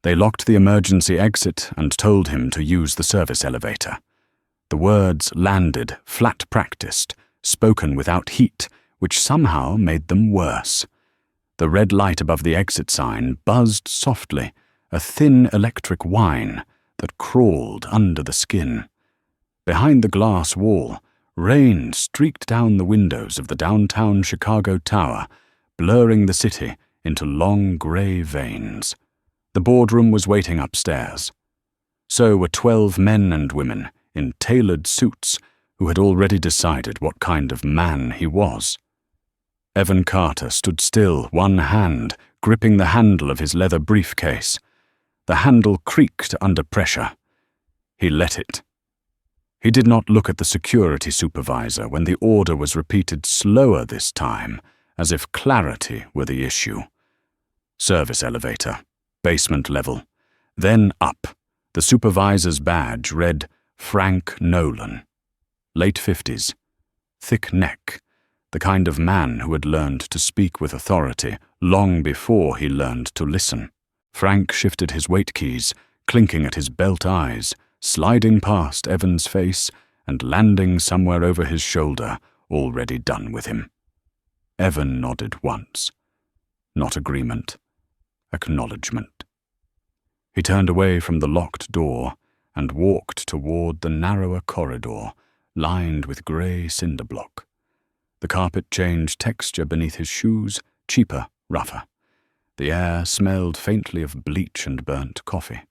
They locked the emergency exit and told him to use the service elevator. The words landed, flat practiced, spoken without heat, which somehow made them worse. The red light above the exit sign buzzed softly, a thin electric whine that crawled under the skin. Behind the glass wall, rain streaked down the windows of the downtown Chicago tower, blurring the city into long gray veins. The boardroom was waiting upstairs. So were 12 men and women in tailored suits who had already decided what kind of man he was. Evan Carter stood still, one hand gripping the handle of his leather briefcase. The handle creaked under pressure. He let it. He did not look at the security supervisor when the order was repeated slower this time, as if clarity were the issue. Service elevator, basement level, then up. The supervisor's badge read Frank Nolan. Late 50s, thick neck, the kind of man who had learned to speak with authority long before he learned to listen. Frank shifted his weight keys, clinking at his belt eyes, sliding past Evan's face and landing somewhere over his shoulder, already done with him. Evan nodded once. Not agreement. Acknowledgement. He turned away from the locked door and walked toward the narrower corridor, lined with grey cinder block. The carpet changed texture beneath his shoes, cheaper, rougher. The air smelled faintly of bleach and burnt coffee.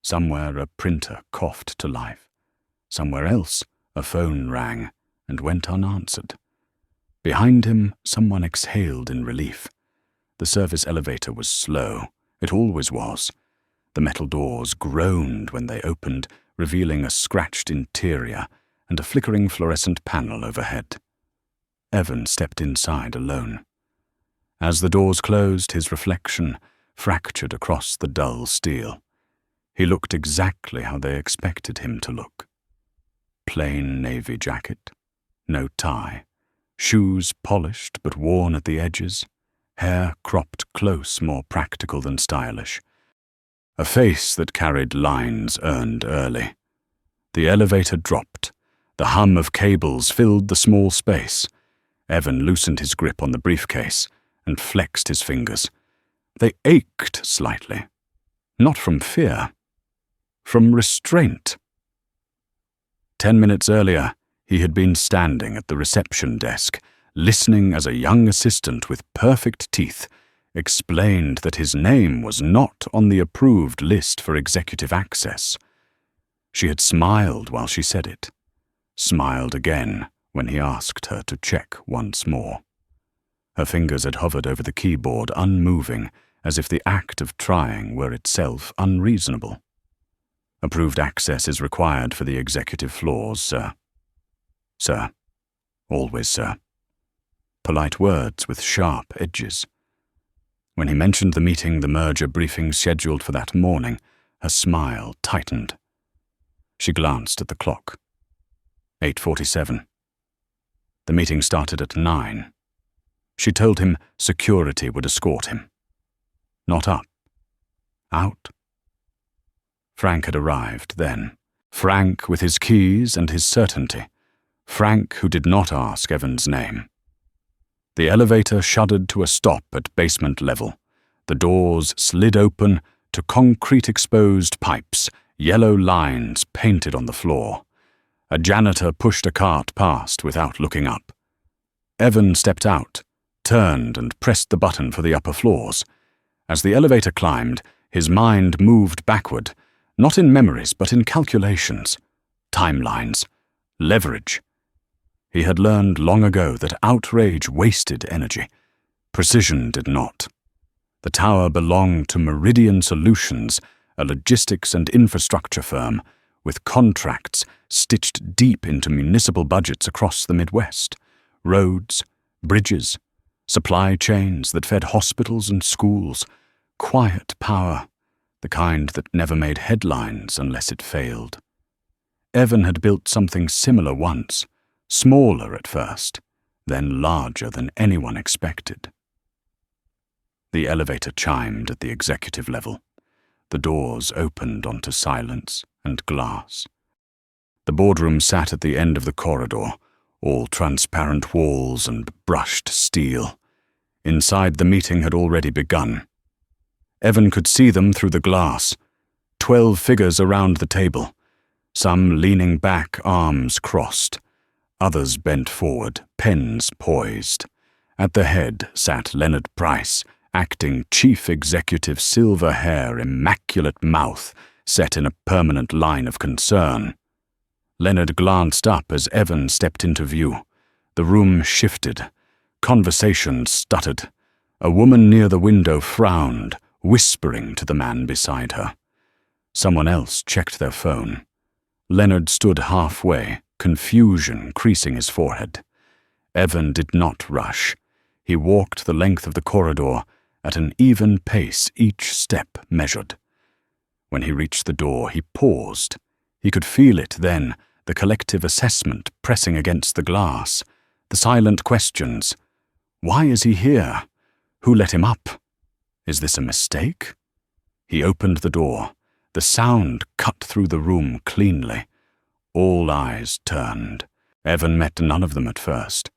Somewhere a printer coughed to life. Somewhere else a phone rang and went unanswered. Behind him someone exhaled in relief. The service elevator was slow. It always was. The metal doors groaned when they opened, revealing a scratched interior and a flickering fluorescent panel overhead. Evan stepped inside alone. As the doors closed, his reflection fractured across the dull steel. He looked exactly how they expected him to look. Plain navy jacket, no tie, shoes polished but worn at the edges, hair cropped close, more practical than stylish. A face that carried lines earned early. The elevator dropped. The hum of cables filled the small space. Evan loosened his grip on the briefcase and flexed his fingers. They ached slightly. Not from fear. From restraint. 10 minutes earlier, he had been standing at the reception desk, listening as a young assistant with perfect teeth explained that his name was not on the approved list for executive access. She had smiled while she said it, smiled again when he asked her to check once more. Her fingers had hovered over the keyboard, unmoving, as if the act of trying were itself unreasonable. Approved access is required for the executive floors, sir. Sir. Always, sir. Polite words with sharp edges. When he mentioned the meeting, the merger briefing scheduled for that morning, her smile tightened. She glanced at the clock. 8:47. The meeting started at 9. She told him security would escort him. Not up. Out. Frank had arrived then. Frank with his keys and his certainty. Frank who did not ask Evan's name. The elevator shuddered to a stop at basement level. The doors slid open to concrete exposed pipes, yellow lines painted on the floor. A janitor pushed a cart past without looking up. Evan stepped out, turned and pressed the button for the upper floors. As the elevator climbed, his mind moved backward, not in memories but in calculations, timelines, leverage. He had learned long ago that outrage wasted energy. Precision did not. The tower belonged to Meridian Solutions, a logistics and infrastructure firm, with contracts stitched deep into municipal budgets across the Midwest. Roads, bridges, supply chains that fed hospitals and schools. Quiet power, the kind that never made headlines unless it failed. Evan had built something similar once, smaller at first, then larger than anyone expected. The elevator chimed at the executive level. The doors opened onto silence and glass. The boardroom sat at the end of the corridor, all transparent walls and brushed steel. Inside, the meeting had already begun. Evan could see them through the glass. 12 figures around the table, some leaning back, arms crossed. Others bent forward, pens poised. At the head sat Leonard Price, acting chief executive, silver hair, immaculate mouth, set in a permanent line of concern. Leonard glanced up as Evan stepped into view. The room shifted. Conversation stuttered. A woman near the window frowned, whispering to the man beside her. Someone else checked their phone. Leonard stood halfway, confusion creasing his forehead. Evan did not rush. He walked the length of the corridor at an even pace, each step measured. When he reached the door, he paused. He could feel it then, the collective assessment pressing against the glass, the silent questions. Why is he here? Who let him up? Is this a mistake? He opened the door. The sound cut through the room cleanly. All eyes turned. Evan met none of them at first.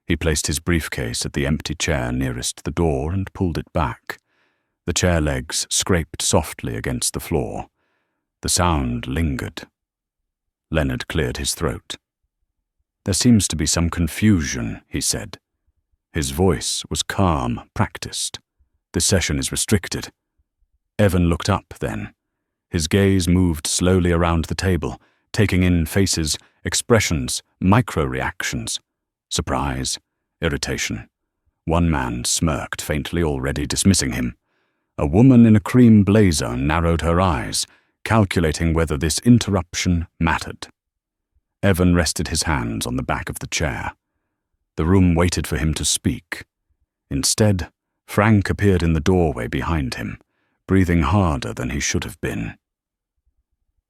He placed his briefcase at the empty chair nearest the door and pulled it back. The chair legs scraped softly against the floor. The sound lingered. Leonard cleared his throat. "There seems to be some confusion," he said. His voice was calm, practiced. "This session is restricted." Evan looked up then. His gaze moved slowly around the table, taking in faces, expressions, micro-reactions. Surprise, irritation. One man smirked faintly, already dismissing him. A woman in a cream blazer narrowed her eyes, calculating whether this interruption mattered. Evan rested his hands on the back of the chair. The room waited for him to speak. Instead, Frank appeared in the doorway behind him, breathing harder than he should have been.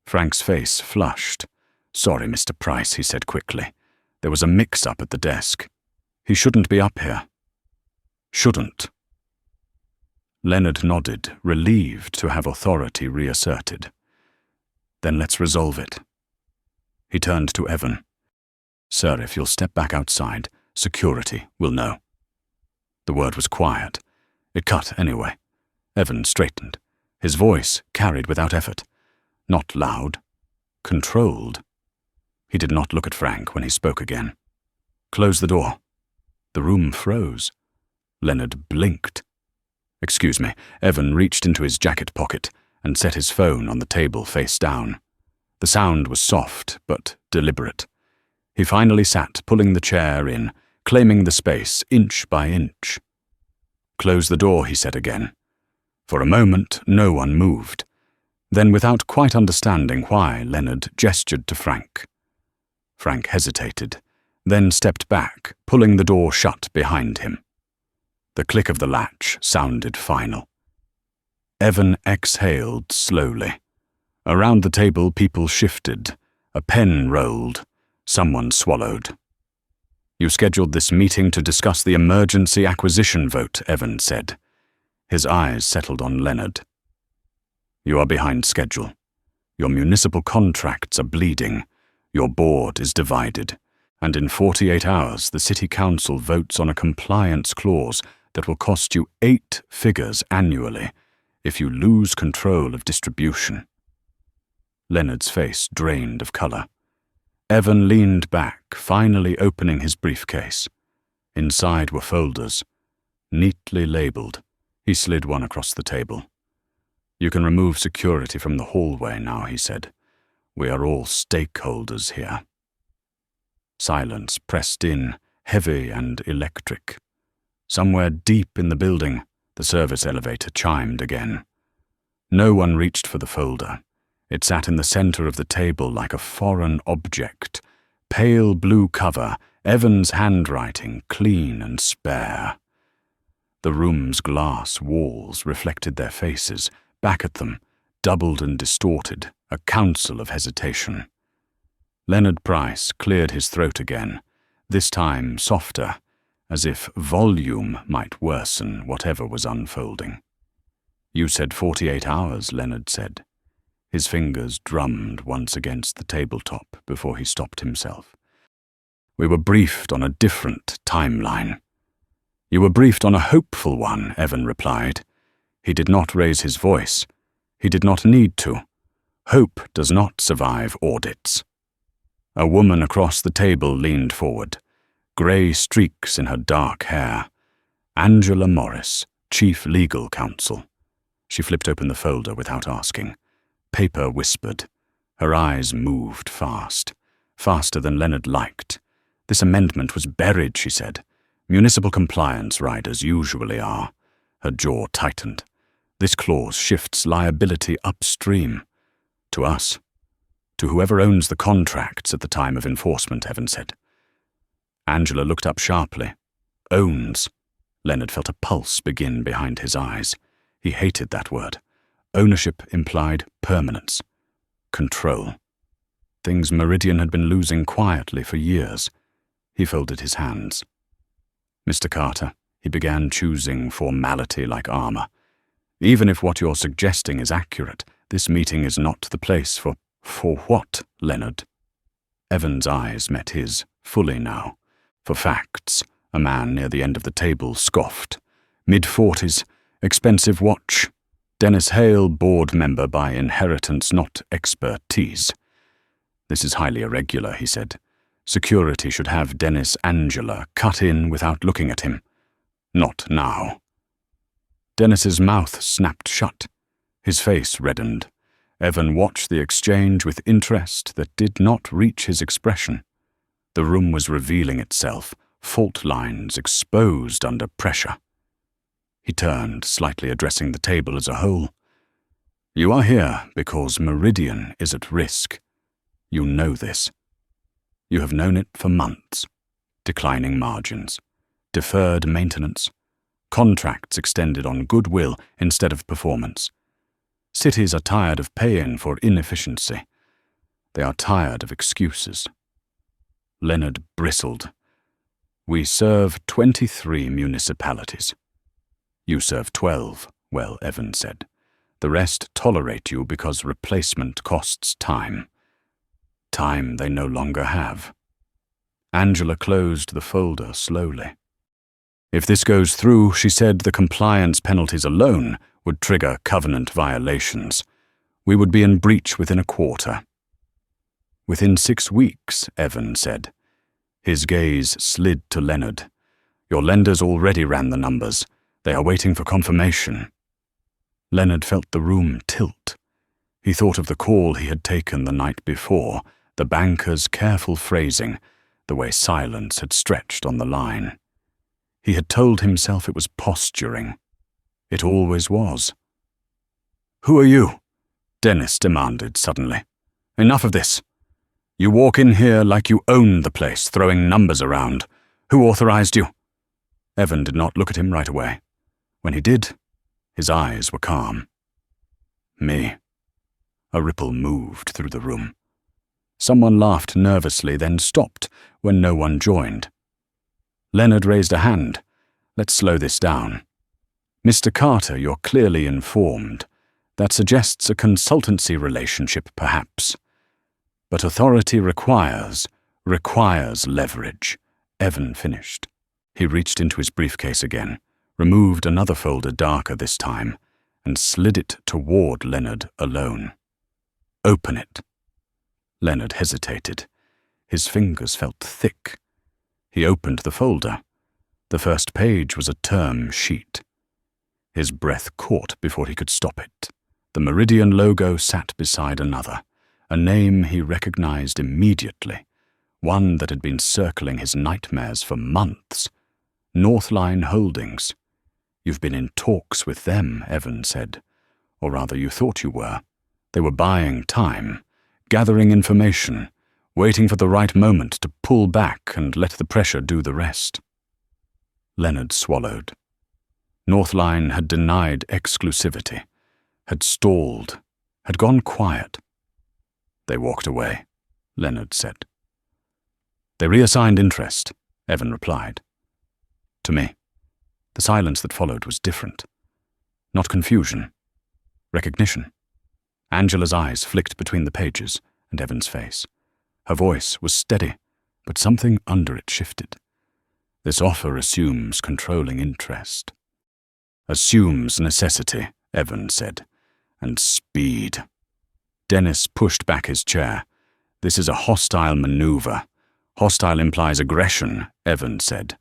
Frank's face flushed. "Sorry, Mr. Price," he said quickly. "There was a mix-up at the desk. He shouldn't be up here." "Shouldn't." Leonard nodded, relieved to have authority reasserted. "Then let's resolve it." He turned to Evan. "Sir, if you'll step back outside, security will know." The word was quiet. It cut anyway. Evan straightened. His voice carried without effort. Not loud. Controlled. He did not look at Frank when he spoke again. "Close the door." The room froze. Leonard blinked. "Excuse me." Evan reached into his jacket pocket and set his phone on the table face down. The sound was soft but deliberate. He finally sat, pulling the chair in, claiming the space inch by inch. "Close the door," he said again. For a moment, no one moved. Then, without quite understanding why, Leonard gestured to Frank. Frank hesitated, then stepped back, pulling the door shut behind him. The click of the latch sounded final. Evan exhaled slowly. Around the table, people shifted. A pen rolled. Someone swallowed. "You scheduled this meeting to discuss the emergency acquisition vote," Evan said. His eyes settled on Leonard. "You are behind schedule. Your municipal contracts are bleeding. Your board is divided. And in 48 hours, the city council votes on a compliance clause that will cost you 8 figures annually if you lose control of distribution." Leonard's face drained of color. Evan leaned back, finally opening his briefcase. Inside were folders, neatly labeled. He slid one across the table. "You can remove security from the hallway now," he said. "We are all stakeholders here." Silence pressed in, heavy and electric. Somewhere deep in the building, the service elevator chimed again. No one reached for the folder. It sat in the center of the table like a foreign object. Pale blue cover, Evan's handwriting clean and spare. The room's glass walls reflected their faces. Back at them, doubled and distorted, a council of hesitation. Leonard Price cleared his throat again, this time softer, as if volume might worsen whatever was unfolding. You said 48 hours, Leonard said. His fingers drummed once against the tabletop before he stopped himself. We were briefed on a different timeline. You were briefed on a hopeful one, Evan replied. He did not raise his voice. He did not need to. Hope does not survive audits. A woman across the table leaned forward, grey streaks in her dark hair. Angela Morris, Chief Legal Counsel. She flipped open the folder without asking. Paper whispered. Her eyes moved fast, faster than Leonard liked. This amendment was buried, she said. Municipal compliance riders usually are. Her jaw tightened. This clause shifts liability upstream. To us. To whoever owns the contracts at the time of enforcement, Evan said. Angela looked up sharply. Owns. Leonard felt a pulse begin behind his eyes. He hated that word. Ownership implied permanence. Control. Things Meridian had been losing quietly for years. He folded his hands. Mr. Carter, he began, choosing formality like armor. Even if what you're suggesting is accurate, this meeting is not the place for... For what, Leonard? Evan's eyes met his, fully now. For facts, a man near the end of the table scoffed. Mid-40s, expensive watch. Dennis Hale, board member by inheritance, not expertise. This is highly irregular, he said. Security should have Dennis Angela cut in without looking at him. Not now. Dennis's mouth snapped shut. His face reddened. Evan watched the exchange with interest that did not reach his expression. The room was revealing itself, fault lines exposed under pressure. He turned, slightly addressing the table as a whole. You are here because Meridian is at risk. You know this. You have known it for months. Declining margins, deferred maintenance, contracts extended on goodwill instead of performance. Cities are tired of paying for inefficiency. They are tired of excuses. Leonard bristled. We serve 23 municipalities. You serve 12, well, Evan said. The rest tolerate you because replacement costs time. Time they no longer have. Angela closed the folder slowly. If this goes through, she said, the compliance penalties alone would trigger covenant violations. We would be in breach within a quarter. Within 6 weeks, Evan said. His gaze slid to Leonard. Your lenders already ran the numbers. They are waiting for confirmation. Leonard felt the room tilt. He thought of the call he had taken the night before, the banker's careful phrasing, the way silence had stretched on the line. He had told himself it was posturing. It always was. Who are you? Dennis demanded suddenly. Enough of this. You walk in here like you own the place, throwing numbers around. Who authorized you? Evan did not look at him right away. When he did, his eyes were calm. Me. A ripple moved through the room. Someone laughed nervously, then stopped when no one joined. Leonard raised a hand. Let's slow this down. Mr. Carter, you're clearly informed. That suggests a consultancy relationship, perhaps. But authority requires leverage. Evan finished. He reached into his briefcase again, removed another folder darker this time, and slid it toward Leonard alone. Open it. Leonard hesitated. His fingers felt thick. He opened the folder. The first page was a term sheet. His breath caught before he could stop it. The Meridian logo sat beside another, a name he recognized immediately, one that had been circling his nightmares for months. Northline Holdings. You've been in talks with them, Evan said. Or rather, you thought you were. They were buying time, gathering information, waiting for the right moment to pull back and let the pressure do the rest. Leonard swallowed. Northline had denied exclusivity, had stalled, had gone quiet. They walked away, Leonard said. They reassigned interest, Evan replied. To me. The silence that followed was different. Not confusion, Recognition. Angela's eyes flicked between the pages and Evan's face. Her voice was steady, but something under it shifted. This offer assumes controlling interest. Assumes necessity, Evan said, and speed. Dennis pushed back his chair. This is a hostile maneuver. Hostile implies aggression, Evan said.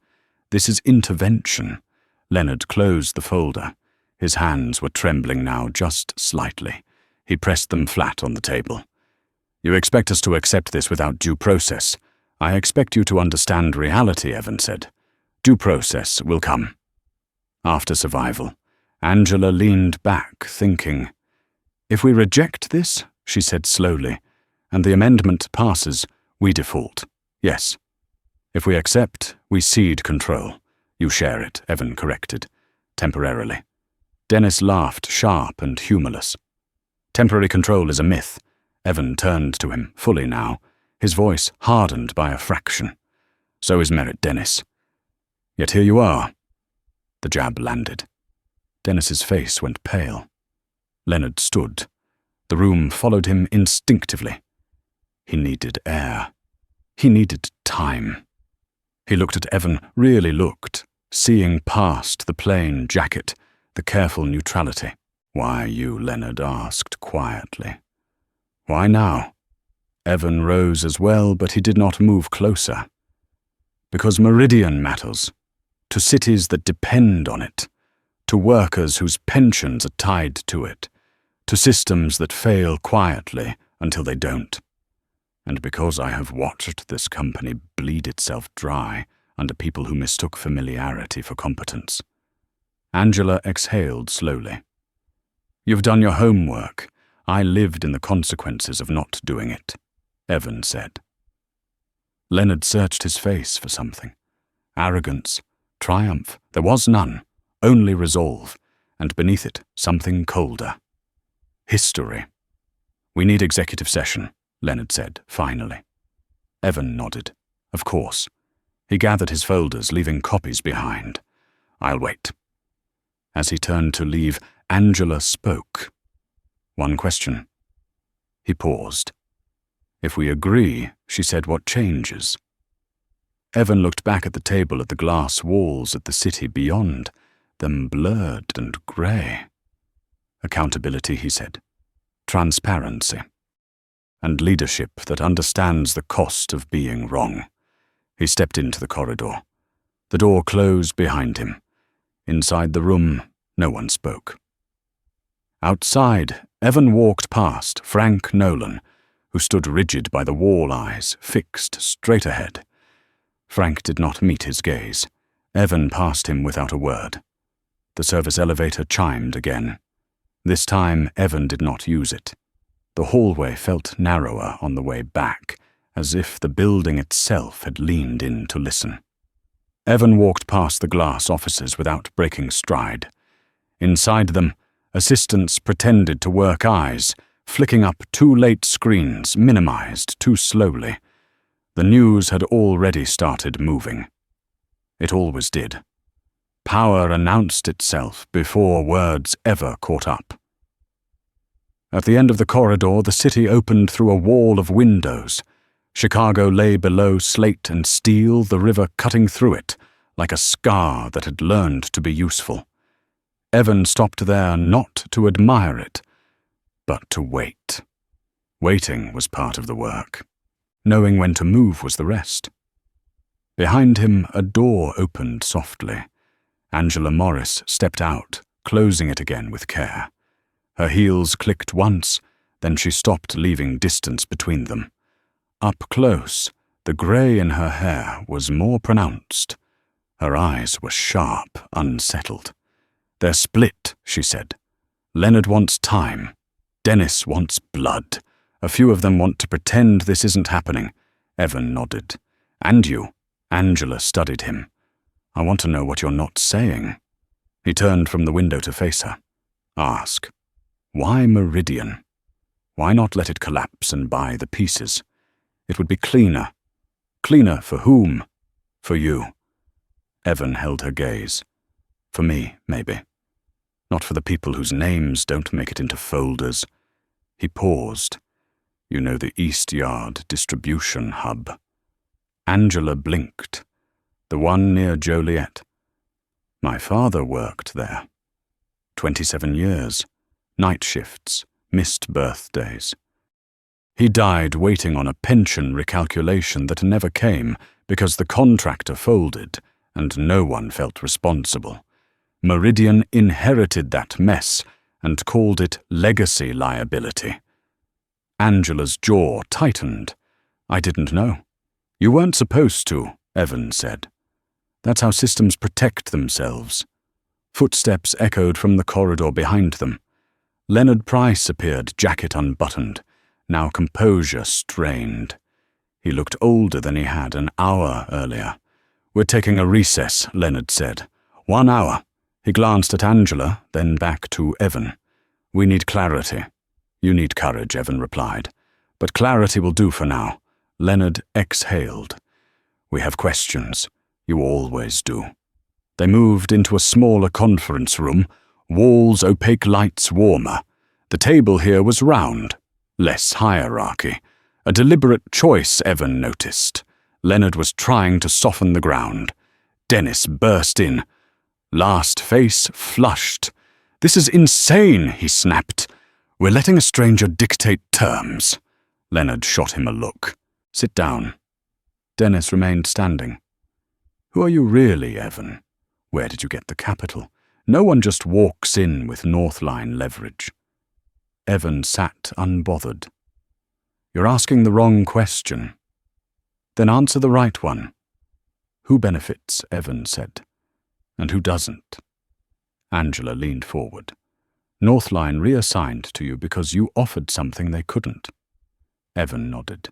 This is intervention. Leonard closed the folder. His hands were trembling now just slightly. He pressed them flat on the table. You expect us to accept this without due process. I expect you to understand reality, Evan said. Due process will come. After survival, Angela leaned back, thinking. If we reject this, she said slowly, and the amendment passes, we default. Yes. If we accept, we cede control. You share it, Evan corrected. Temporarily. Dennis laughed, sharp and humorless. Temporary control is a myth. Evan turned to him, fully now, his voice hardened by a fraction. So is merit, Dennis. Yet here you are. The jab landed. Dennis's face went pale. Leonard stood. The room followed him instinctively. He needed air. He needed time. He looked at Evan, really looked, seeing past the plain jacket, the careful neutrality. Why you, Leonard asked quietly. Why now? Evan rose as well, but he did not move closer. Because Meridian matters. To cities that depend on it, to workers whose pensions are tied to it, to systems that fail quietly until they don't. And because I have watched this company bleed itself dry under people who mistook familiarity for competence. Angela exhaled slowly. You've done your homework. I lived in the consequences of not doing it, Evan said. Leonard searched his face for something. Arrogance. Triumph. There was none, only resolve, and beneath it, something colder. History. We need executive session, Leonard said, finally. Evan nodded. Of course. He gathered his folders, leaving copies behind. I'll wait. As he turned to leave, Angela spoke. One question. He paused. If we agree, she said, what changes? Evan looked back at the table, at the glass walls, at the city beyond, them blurred and grey. Accountability, he said. Transparency. And leadership that understands the cost of being wrong. He stepped into the corridor. The door closed behind him. Inside the room, no one spoke. Outside, Evan walked past Frank Nolan, who stood rigid by the wall, eyes fixed straight ahead. Frank did not meet his gaze. Evan passed him without a word. The service elevator chimed again. This time, Evan did not use it. The hallway felt narrower on the way back, as if the building itself had leaned in to listen. Evan walked past the glass offices without breaking stride. Inside them, assistants pretended to work eyes, flicking up too late screens, minimized too slowly. The news had already started moving. It always did. Power announced itself before words ever caught up. At the end of the corridor, the city opened through a wall of windows. Chicago lay below slate and steel, the river cutting through it, like a scar that had learned to be useful. Evan stopped there not to admire it, but to wait. Waiting was part of the work. Knowing when to move was the rest. Behind him, a door opened softly. Angela Morris stepped out, closing it again with care. Her heels clicked once, then she stopped, leaving distance between them. Up close, the grey in her hair was more pronounced. Her eyes were sharp, unsettled. They're split, she said. Leonard wants time. Dennis wants blood. A few of them want to pretend this isn't happening. Evan nodded. And you. Angela studied him. I want to know what you're not saying. He turned from the window to face her. Ask. Why Meridian? Why not let it collapse and buy the pieces? It would be cleaner. Cleaner for whom? For you. Evan held her gaze. For me, maybe. Not for the people whose names don't make it into folders. He paused. You know the East Yard distribution hub. Angela blinked. The one near Joliet. My father worked there. 27 years. Night shifts. Missed birthdays. He died waiting on a pension recalculation that never came because the contractor folded and no one felt responsible. Meridian inherited that mess and called it legacy liability. Angela's jaw tightened. I didn't know. You weren't supposed to, Evan said. That's how systems protect themselves. Footsteps echoed from the corridor behind them. Leonard Price appeared, jacket unbuttoned, now composure strained. He looked older than he had an hour earlier. We're taking a recess, Leonard said. 1 hour. He glanced at Angela, then back to Evan. We need clarity. You need courage, Evan replied. But clarity will do for now. Leonard exhaled. We have questions. You always do. They moved into a smaller conference room, walls opaque, lights warmer. The table here was round. Less hierarchy. A deliberate choice, Evan noticed. Leonard was trying to soften the ground. Dennis burst in. Last face flushed. This is insane, he snapped. We're letting a stranger dictate terms. Leonard shot him a look. Sit down. Dennis remained standing. Who are you really, Evan? Where did you get the capital? No one just walks in with Northline leverage. Evan sat unbothered. You're asking the wrong question. Then answer the right one. Who benefits, Evan said, and who doesn't? Angela leaned forward. Northline reassigned to you because you offered something they couldn't. Evan nodded.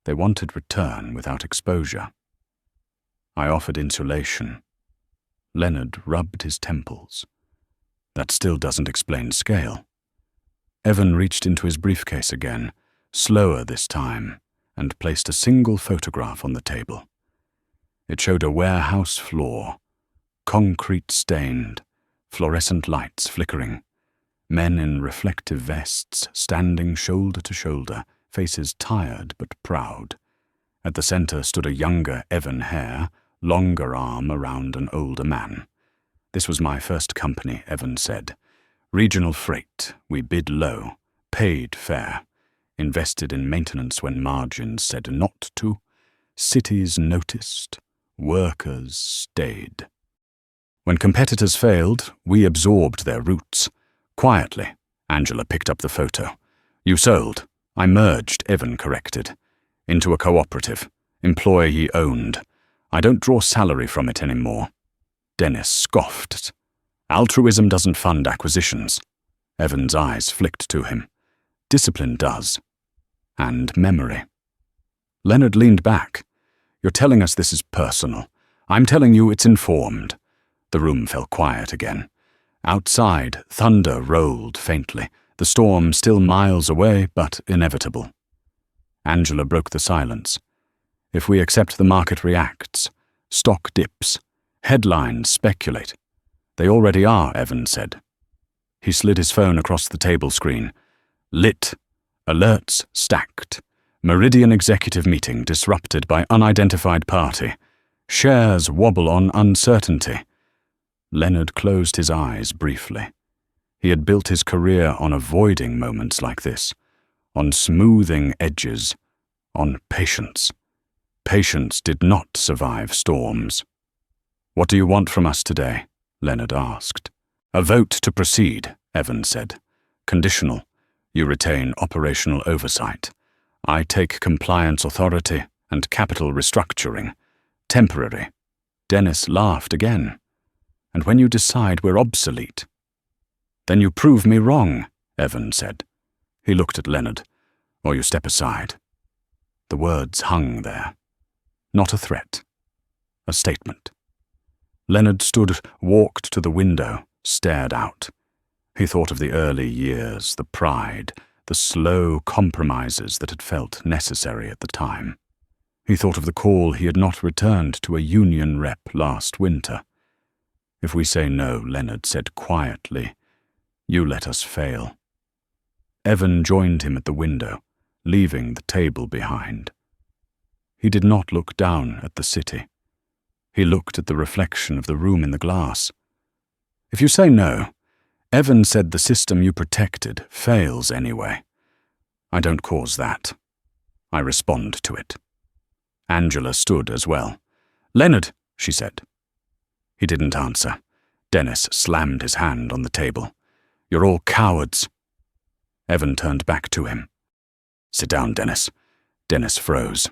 They wanted return without exposure. I offered insulation. Leonard rubbed his temples. That still doesn't explain scale. Evan reached into his briefcase again, slower this time, and placed a single photograph on the table. It showed a warehouse floor, concrete stained, fluorescent lights flickering, men in reflective vests standing shoulder to shoulder, faces tired but proud. At the center stood a younger Evan Hare, longer arm around an older man. This was my first company, Evan said. Regional freight, we bid low, paid fair, invested in maintenance when margins said not to, cities noticed, workers stayed. When competitors failed, we absorbed their roots. Quietly, Angela picked up the photo. You sold. I merged, Evan corrected, into a cooperative, employee owned. I don't draw salary from it anymore. Dennis scoffed. Altruism doesn't fund acquisitions. Evan's eyes flicked to him. Discipline does. And memory. Leonard leaned back. You're telling us this is personal. I'm telling you it's informed. The room fell quiet again. Outside, thunder rolled faintly, the storm still miles away but inevitable. Angela broke the silence. If we accept the market reacts, stock dips, headlines speculate. They already are, Evan said. He slid his phone across the table screen. Lit. Alerts stacked. Meridian executive meeting disrupted by unidentified party. Shares wobble on uncertainty. Leonard closed his eyes briefly. He had built his career on avoiding moments like this, on smoothing edges, on patience. Patience did not survive storms. What do you want from us today? Leonard asked. A vote to proceed, Evan said. Conditional. You retain operational oversight. I take compliance authority and capital restructuring. Temporary. Dennis laughed again. And when you decide we're obsolete, then you prove me wrong, Evan said. He looked at Leonard. Or you step aside. The words hung there. Not a threat. A statement. Leonard walked to the window, stared out. He thought of the early years, the pride, the slow compromises that had felt necessary at the time. He thought of the call he had not returned to a union rep last winter. If we say no, Leonard said quietly, You let us fail. Evan joined him at the window, leaving the table behind. He did not look down at the city. He looked at the reflection of the room in the glass. If you say no, Evan said the system you protected fails anyway. I don't cause that. I respond to it. Angela stood as well. Leonard, she said. He didn't answer. Dennis slammed his hand on the table. You're all cowards. Evan turned back to him. Sit down, Dennis. Dennis froze.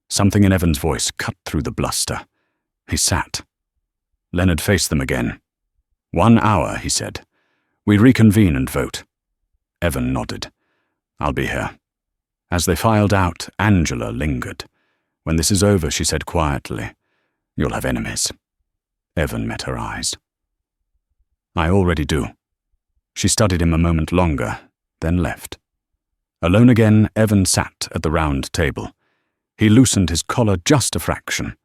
Something in Evan's voice cut through the bluster. He sat. Leonard faced them again. 1 hour, he said. We reconvene and vote. Evan nodded. I'll be here. As they filed out, Angela lingered. When this is over, she said quietly, you'll have enemies. Evan met her eyes. I already do. She studied him a moment longer, then left. Alone again, Evan sat at the round table. He loosened his collar just a fraction.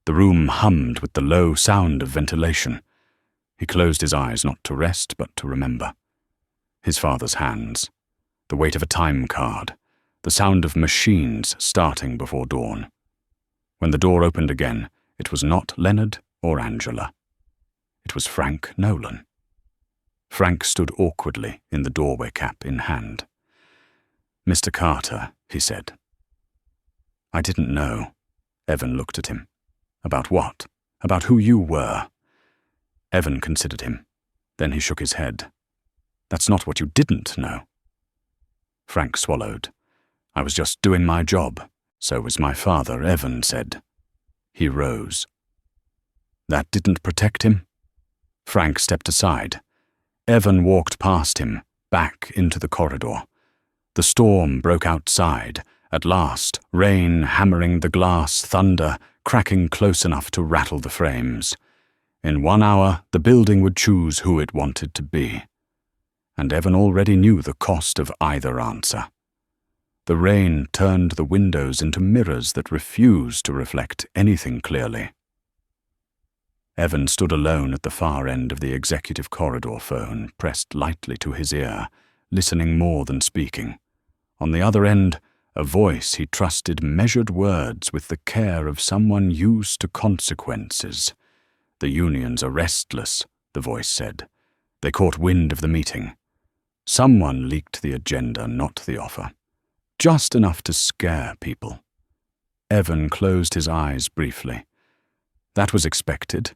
The room hummed with the low sound of ventilation. He closed his eyes not to rest, but to remember. His father's hands, the weight of a time card, the sound of machines starting before dawn. When the door opened again, it was not Leonard or Angela. It was Frank Nolan. Frank stood awkwardly in the doorway, cap in hand. Mr. Carter, he said. I didn't know. Evan looked at him. About what? About who you were. Evan considered him. Then he shook his head. That's not what you didn't know. Frank swallowed. I was just doing my job. So was my father, Evan said. He rose. That didn't protect him? Frank stepped aside. Evan walked past him, back into the corridor. The storm broke outside. At last, rain hammering the glass, thunder, cracking close enough to rattle the frames. In 1 hour, the building would choose who it wanted to be. And Evan already knew the cost of either answer. The rain turned the windows into mirrors that refused to reflect anything clearly. Evan stood alone at the far end of the executive corridor phone, pressed lightly to his ear, listening more than speaking. On the other end, a voice he trusted measured words with the care of someone used to consequences. The unions are restless, the voice said. They caught wind of the meeting. Someone leaked the agenda, not the offer. Just enough to scare people. Evan closed his eyes briefly. That was expected.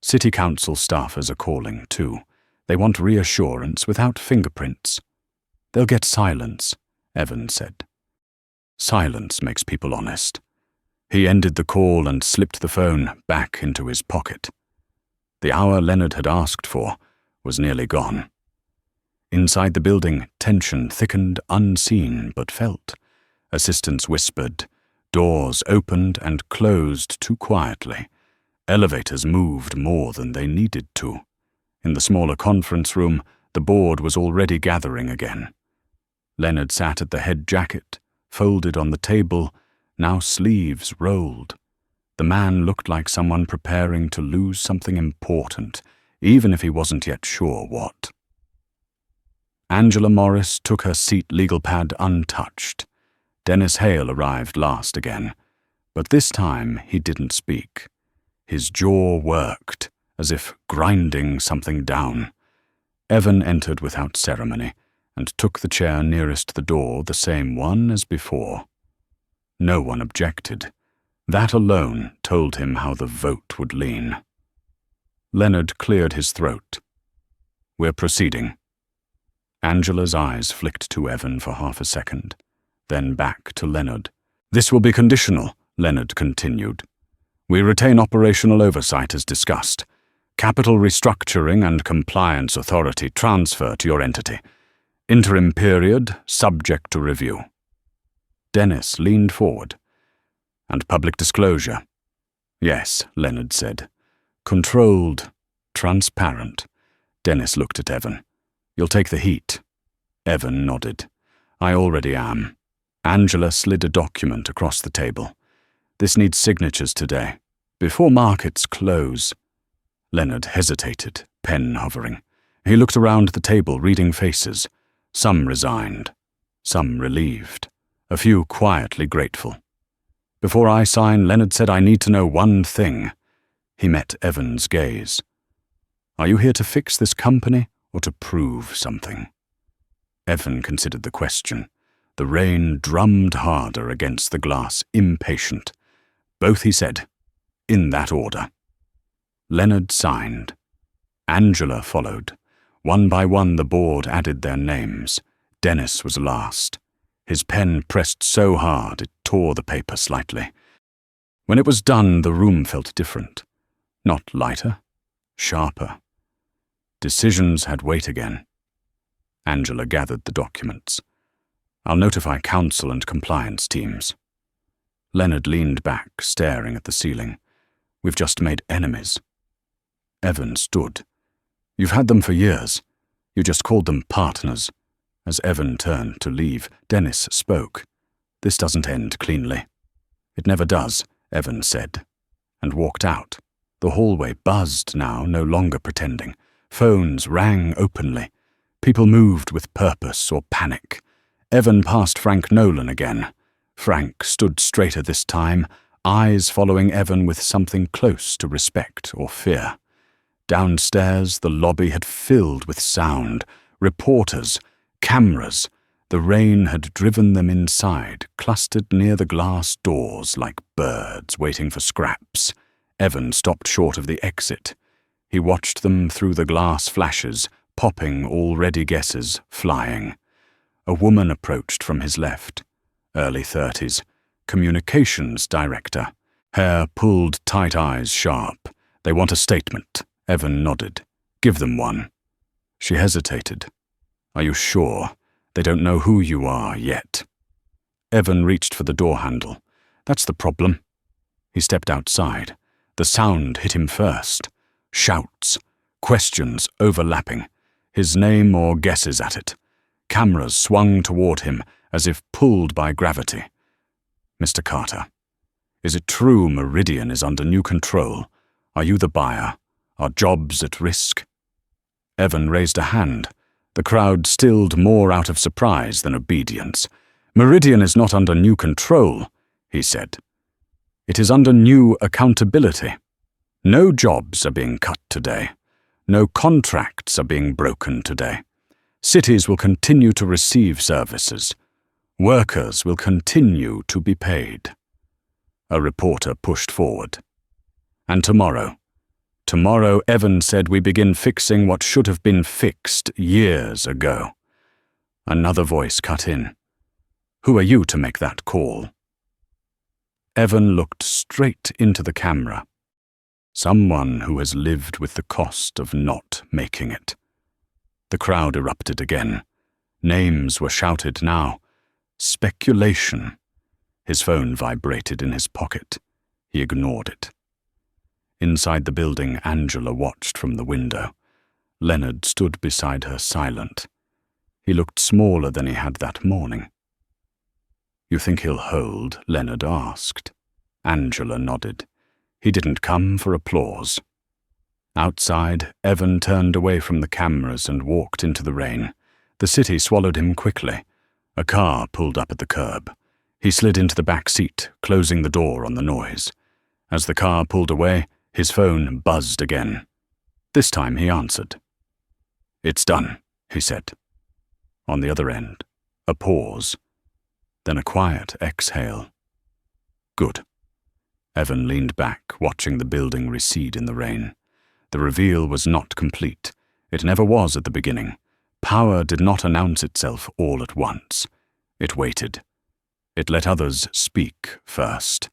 City council staffers are calling, too. They want reassurance without fingerprints. They'll get silence, Evan said. Silence makes people honest. He ended the call and slipped the phone back into his pocket. The hour Leonard had asked for was nearly gone. Inside the building, tension thickened, unseen but felt. Assistants whispered. Doors opened and closed too quietly. Elevators moved more than they needed to. In the smaller conference room, the board was already gathering again. Leonard sat at the head jacket, folded on the table, now sleeves rolled. The man looked like someone preparing to lose something important, even if he wasn't yet sure what. Angela Morris took her seat legal pad untouched. Dennis Hale arrived last again, but this time he didn't speak. His jaw worked, as if grinding something down. Evan entered without ceremony, and took the chair nearest the door, the same one as before. No one objected. That alone told him how the vote would lean. Leonard cleared his throat. We're proceeding. Angela's eyes flicked to Evan for half a second, then back to Leonard. This will be conditional, Leonard continued. We retain operational oversight as discussed. Capital restructuring and compliance authority transfer to your entity. Interim period, subject to review. Dennis leaned forward. And public disclosure. Yes, Leonard said. Controlled, transparent. Dennis looked at Evan. You'll take the heat. Evan nodded. I already am. Angela slid a document across the table. This needs signatures today, before markets close. Leonard hesitated, pen hovering. He looked around the table, reading faces, some resigned, some relieved, a few quietly grateful. Before I sign, Leonard said I need to know one thing. He met Evan's gaze. Are you here to fix this company or to prove something? Evan considered the question. The rain drummed harder against the glass, impatient. Both, he said, in that order. Leonard signed. Angela followed. One by one the board added their names. Dennis was last. His pen pressed so hard it tore the paper slightly. When it was done, the room felt different. Not lighter, sharper. Decisions had weight again. Angela gathered the documents. I'll notify council and compliance teams. Leonard leaned back, staring at the ceiling. We've just made enemies. Evan stood. You've had them for years. You just called them partners. As Evan turned to leave, Dennis spoke. This doesn't end cleanly. It never does, Evan said, and walked out. The hallway buzzed now, no longer pretending. Phones rang openly. People moved with purpose or panic. Evan passed Frank Nolan again. Frank stood straighter this time, eyes following Evan with something close to respect or fear. Downstairs, the lobby had filled with sound. Reporters, cameras. The rain had driven them inside, clustered near the glass doors like birds waiting for scraps. Evan stopped short of the exit. He watched them through the glass flashes, popping already guesses, flying. A woman approached from his left, early 30s, communications director. Hair pulled, tight eyes sharp. They want a statement. Evan nodded. Give them one. She hesitated. Are you sure? They don't know who you are yet. Evan reached for the door handle. That's the problem. He stepped outside. The sound hit him first. Shouts, questions overlapping. His name or guesses at it. Cameras swung toward him as if pulled by gravity. Mr. Carter, is it true Meridian is under new control? Are you the buyer? Are jobs at risk? Evan raised a hand. The crowd stilled more out of surprise than obedience. Meridian is not under new control, he said. It is under new accountability. No jobs are being cut today. No contracts are being broken today. Cities will continue to receive services. Workers will continue to be paid. A reporter pushed forward. And tomorrow, Evan said we begin fixing what should have been fixed years ago. Another voice cut in. Who are you to make that call? Evan looked straight into the camera. Someone who has lived with the cost of not making it. The crowd erupted again. Names were shouted now. Speculation. His phone vibrated in his pocket. He ignored it. Inside the building, Angela watched from the window. Leonard stood beside her, silent. He looked smaller than he had that morning. You think he'll hold? Leonard asked. Angela nodded. He didn't come for applause. Outside, Evan turned away from the cameras and walked into the rain. The city swallowed him quickly. A car pulled up at the curb. He slid into the back seat, closing the door on the noise. As the car pulled away, his phone buzzed again. This time he answered. It's done, he said. On the other end, a pause, then a quiet exhale. Good. Evan leaned back, watching the building recede in the rain. The reveal was not complete. It never was at the beginning. Power did not announce itself all at once. It waited. It let others speak first.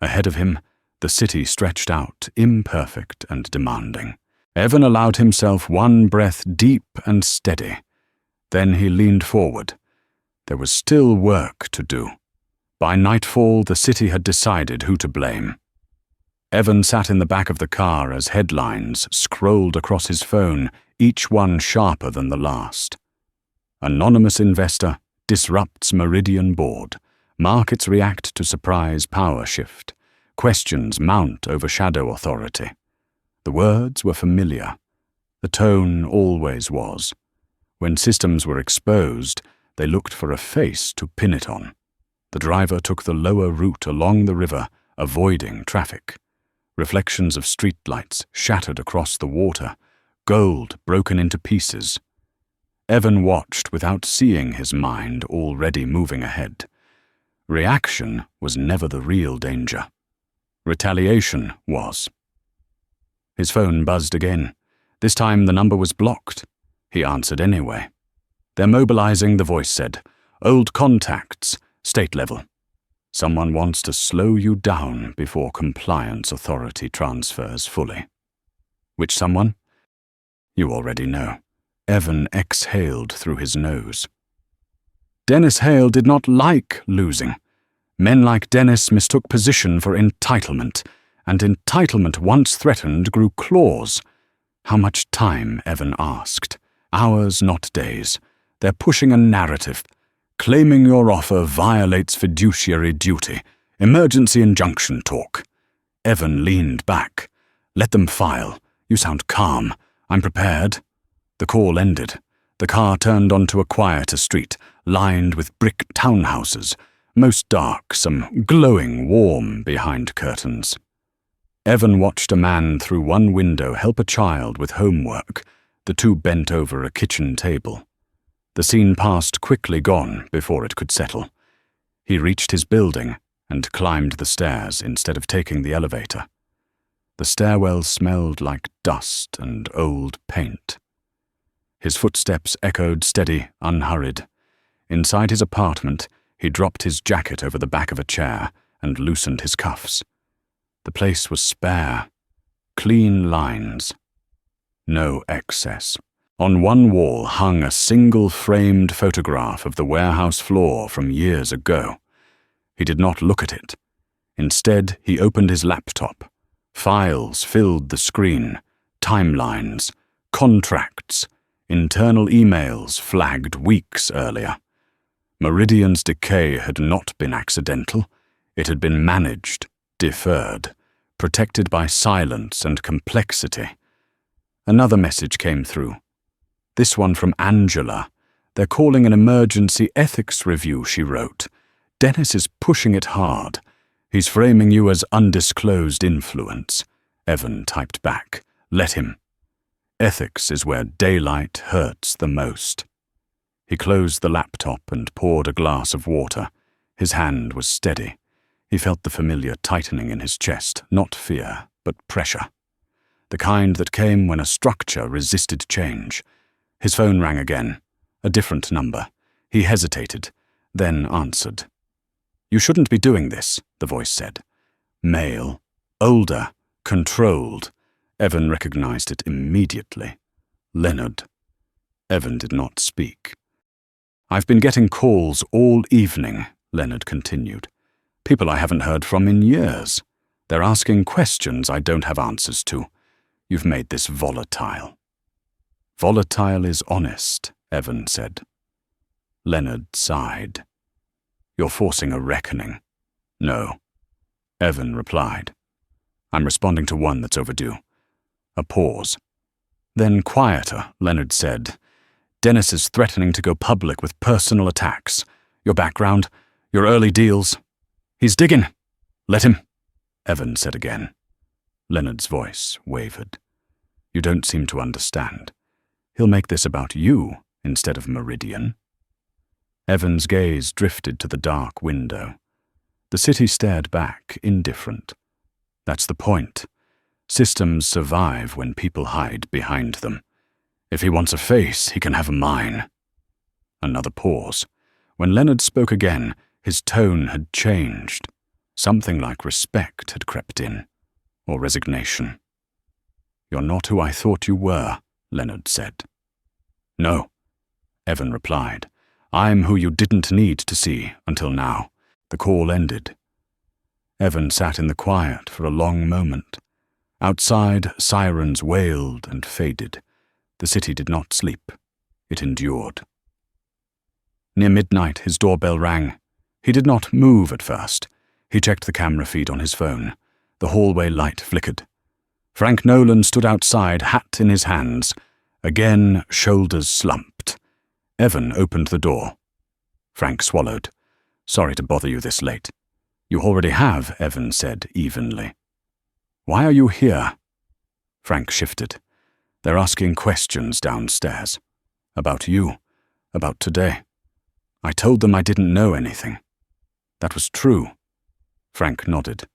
Ahead of him, the city stretched out, imperfect and demanding. Evan allowed himself one breath deep and steady. Then he leaned forward. There was still work to do. By nightfall, the city had decided who to blame. Evan sat in the back of the car as headlines scrolled across his phone, each one sharper than the last. Anonymous investor disrupts Meridian board. Markets react to surprise power shift. Questions mount over shadow authority. The words were familiar. The tone always was. When systems were exposed, they looked for a face to pin it on. The driver took the lower route along the river, avoiding traffic. Reflections of streetlights shattered across the water, gold broken into pieces. Evan watched without seeing his mind already moving ahead. Reaction was never the real danger. Retaliation was. His phone buzzed again. This time the number was blocked. He answered anyway. "They're mobilizing," the voice said. "Old contacts, state level. Someone wants to slow you down before compliance authority transfers fully." Which someone? You already know. Evan exhaled through his nose. Dennis Hale did not like losing. Men like Dennis mistook position for entitlement, and entitlement once threatened grew claws. How much time, Evan asked. Hours, not days. They're pushing a narrative. Claiming your offer violates fiduciary duty. Emergency injunction talk. Evan leaned back. "Let them file. You sound calm. I'm prepared." The call ended. The car turned onto a quieter street, lined with brick townhouses, most dark, some glowing warm behind curtains. Evan watched a man through one window help a child with homework. The two bent over a kitchen table. The scene passed quickly gone before it could settle. He reached his building and climbed the stairs instead of taking the elevator. The stairwell smelled like dust and old paint. His footsteps echoed steady, unhurried. Inside his apartment, he dropped his jacket over the back of a chair and loosened his cuffs. The place was spare. Clean lines. No excess. On one wall hung a single framed photograph of the warehouse floor from years ago. He did not look at it. Instead, he opened his laptop. Files filled the screen. Timelines. Contracts. Internal emails flagged weeks earlier. Meridian's decay had not been accidental. It had been managed, deferred, protected by silence and complexity. Another message came through. This one from Angela. "They're calling an emergency ethics review," she wrote. "Dennis is pushing it hard. He's framing you as undisclosed influence." Evan typed back. "Let him. Ethics is where daylight hurts the most." He closed the laptop and poured a glass of water. His hand was steady. He felt the familiar tightening in his chest, not fear, but pressure. The kind that came when a structure resisted change. His phone rang again. A different number. He hesitated, then answered. "You shouldn't be doing this," the voice said. Male. Older. Controlled. Evan recognized it immediately. Leonard. Evan did not speak. "I've been getting calls all evening," Leonard continued. "People I haven't heard from in years. They're asking questions I don't have answers to. You've made this volatile." "Volatile is honest," Evan said. Leonard sighed. "You're forcing a reckoning." "No," Evan replied. "I'm responding to one that's overdue." A pause. Then quieter, Leonard said, "Dennis is threatening to go public with personal attacks. Your background, your early deals. He's digging. Let him," Evan said again. Leonard's voice wavered. "You don't seem to understand. He'll make this about you instead of Meridian." Evan's gaze drifted to the dark window. The city stared back, indifferent. That's the point. Systems survive when people hide behind them. If he wants a face, he can have mine. Another pause. When Leonard spoke again, his tone had changed. Something like respect had crept in, or resignation. "You're not who I thought you were," Leonard said. "No," Evan replied. "I'm who you didn't need to see until now." The call ended. Evan sat in the quiet for a long moment. Outside, sirens wailed and faded. The city did not sleep. It endured. Near midnight, his doorbell rang. He did not move at first. He checked the camera feed on his phone. The hallway light flickered. Frank Nolan stood outside, hat in his hands. Again, shoulders slumped. Evan opened the door. Frank swallowed. "Sorry to bother you this late." "You already have," Evan said evenly. "Why are you here?" Frank shifted. "They're asking questions downstairs. About you. About today. I told them I didn't know anything." "That was true." Frank nodded.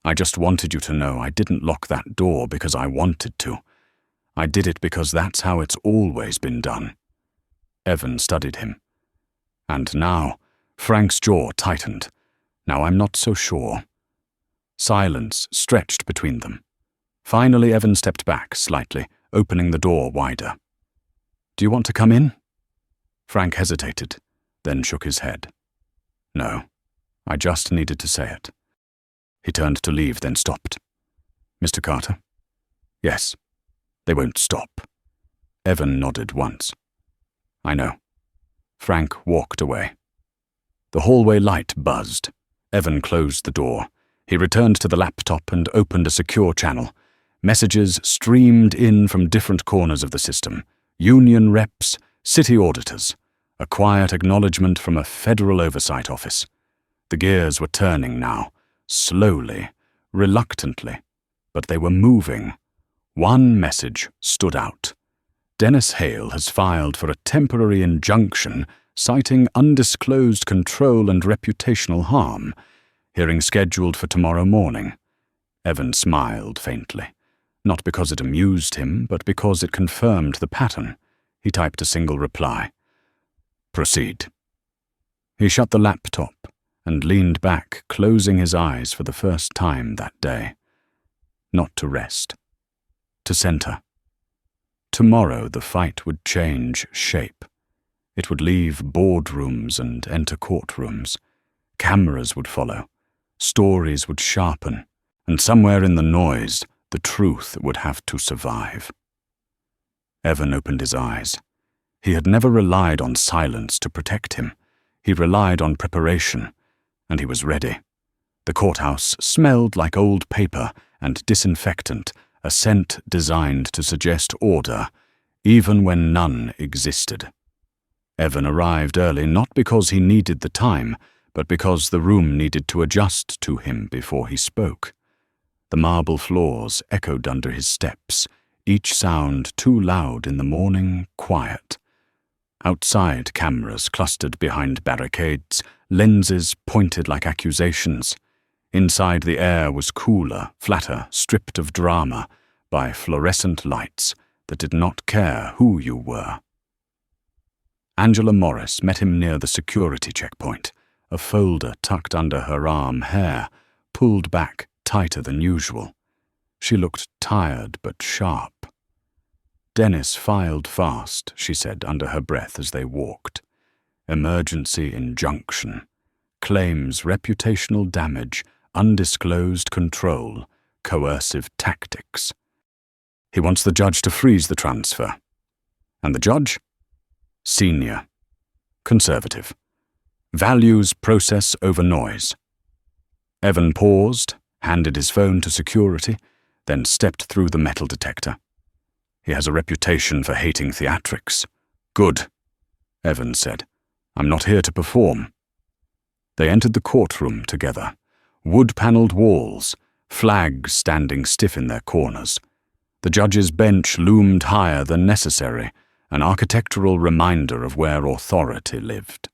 "I just wanted you to know I didn't lock that door because I wanted to. I did it because that's how it's always been done." Evan studied him. "And now," Frank's jaw tightened. "Now I'm not so sure." Silence stretched between them. Finally, Evan stepped back slightly, opening the door wider. "Do you want to come in?" Frank hesitated, then shook his head. "No, I just needed to say it." He turned to leave, then stopped. "Mr. Carter?" "Yes." "They won't stop." Evan nodded once. "I know." Frank walked away. The hallway light buzzed. Evan closed the door. He returned to the laptop and opened a secure channel. Messages streamed in from different corners of the system. Union reps, city auditors. A quiet acknowledgement from a federal oversight office. The gears were turning now, slowly, reluctantly, but they were moving. One message stood out. Dennis Hale has filed for a temporary injunction citing undisclosed control and reputational harm. Hearing scheduled for tomorrow morning. Evan smiled faintly. Not because it amused him, but because it confirmed the pattern. He typed a single reply. "Proceed." He shut the laptop and leaned back, closing his eyes for the first time that day. Not to rest. To center. Tomorrow the fight would change shape. It would leave boardrooms and enter courtrooms. Cameras would follow. Stories would sharpen. And somewhere in the noise, the truth would have to survive. Evan opened his eyes. He had never relied on silence to protect him. He relied on preparation, and he was ready. The courthouse smelled like old paper and disinfectant, a scent designed to suggest order, even when none existed. Evan arrived early not because he needed the time, but because the room needed to adjust to him before he spoke. The marble floors echoed under his steps, each sound too loud in the morning quiet. Outside, cameras clustered behind barricades, lenses pointed like accusations. Inside, the air was cooler, flatter, stripped of drama by fluorescent lights that did not care who you were. Angela Morris met him near the security checkpoint, a folder tucked under her arm, hair pulled back tighter than usual. She looked tired but sharp. "Dennis filed fast," she said under her breath as they walked. "Emergency injunction. Claims reputational damage, undisclosed control, coercive tactics. He wants the judge to freeze the transfer." "And the judge?" "Senior. Conservative. Values process over noise." Evan paused, handed his phone to security, then stepped through the metal detector. "He has a reputation for hating theatrics." "Good," Evan said. "I'm not here to perform." They entered the courtroom together. Wood-paneled walls, flags standing stiff in their corners. The judge's bench loomed higher than necessary, an architectural reminder of where authority lived.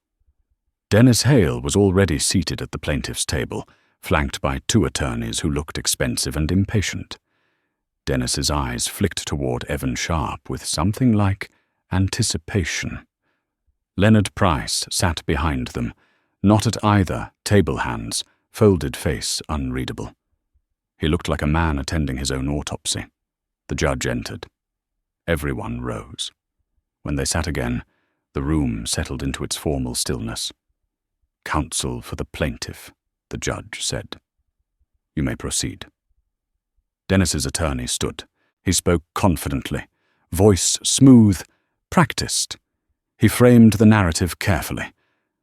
Dennis Hale was already seated at the plaintiff's table, flanked by two attorneys who looked expensive and impatient. Dennis's eyes flicked toward Evan Sharp with something like anticipation. Leonard Price sat behind them, not at either, table hands, folded face unreadable. He looked like a man attending his own autopsy. The judge entered. Everyone rose. When they sat again, the room settled into its formal stillness. "Counsel for the plaintiff," the judge said. "You may proceed." Dennis's attorney stood. He spoke confidently, voice smooth, practiced. He framed the narrative carefully.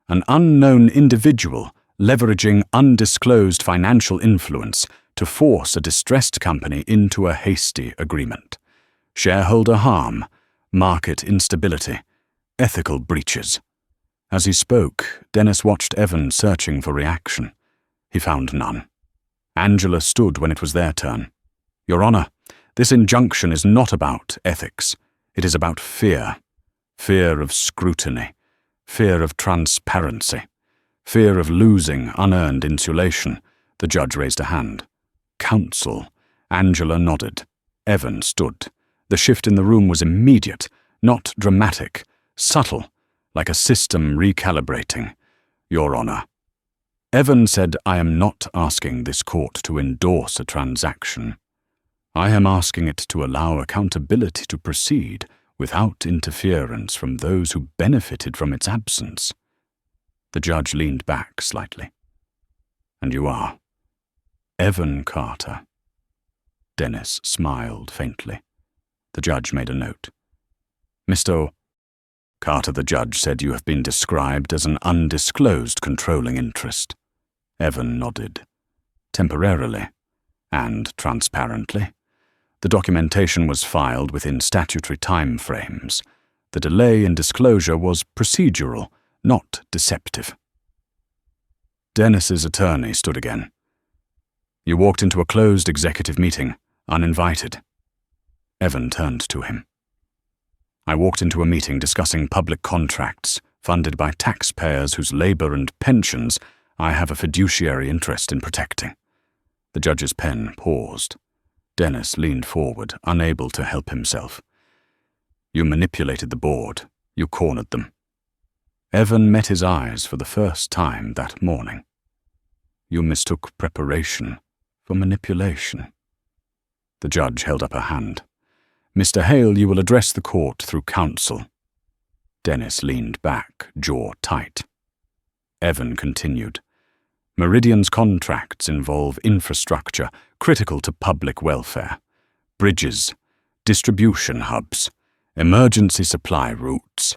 An unknown individual leveraging undisclosed financial influence to force a distressed company into a hasty agreement. Shareholder harm, market instability, ethical breaches. As he spoke, Dennis watched Evan searching for reaction. He found none. Angela stood when it was their turn. "Your Honor, this injunction is not about ethics. It is about fear. Fear of scrutiny. Fear of transparency. Fear of losing unearned insulation." The judge raised a hand. "Counsel." Angela nodded. Evan stood. The shift in the room was immediate, not dramatic, subtle, like a system recalibrating. "Your Honor." Evan said, "I am not asking this court to endorse a transaction. I am asking it to allow accountability to proceed without interference from those who benefited from its absence." The judge leaned back slightly. "And you are?" "Evan Carter." Dennis smiled faintly. The judge made a note. "Mr. Carter," the judge said, "you have been described as an undisclosed controlling interest." Evan nodded. "Temporarily and transparently. The documentation was filed within statutory time frames. The delay in disclosure was procedural, not deceptive." Dennis's attorney stood again. "You walked into a closed executive meeting, uninvited." Evan turned to him. "I walked into a meeting discussing public contracts funded by taxpayers whose labor and pensions I have a fiduciary interest in protecting." The judge's pen paused. Dennis leaned forward, unable to help himself. "You manipulated the board. You cornered them." Evan met his eyes for the first time that morning. "You mistook preparation for manipulation." The judge held up a hand. "Mr. Hale, you will address the court through counsel." Dennis leaned back, jaw tight. Evan continued. "Meridian's contracts involve infrastructure critical to public welfare. Bridges, distribution hubs, emergency supply routes.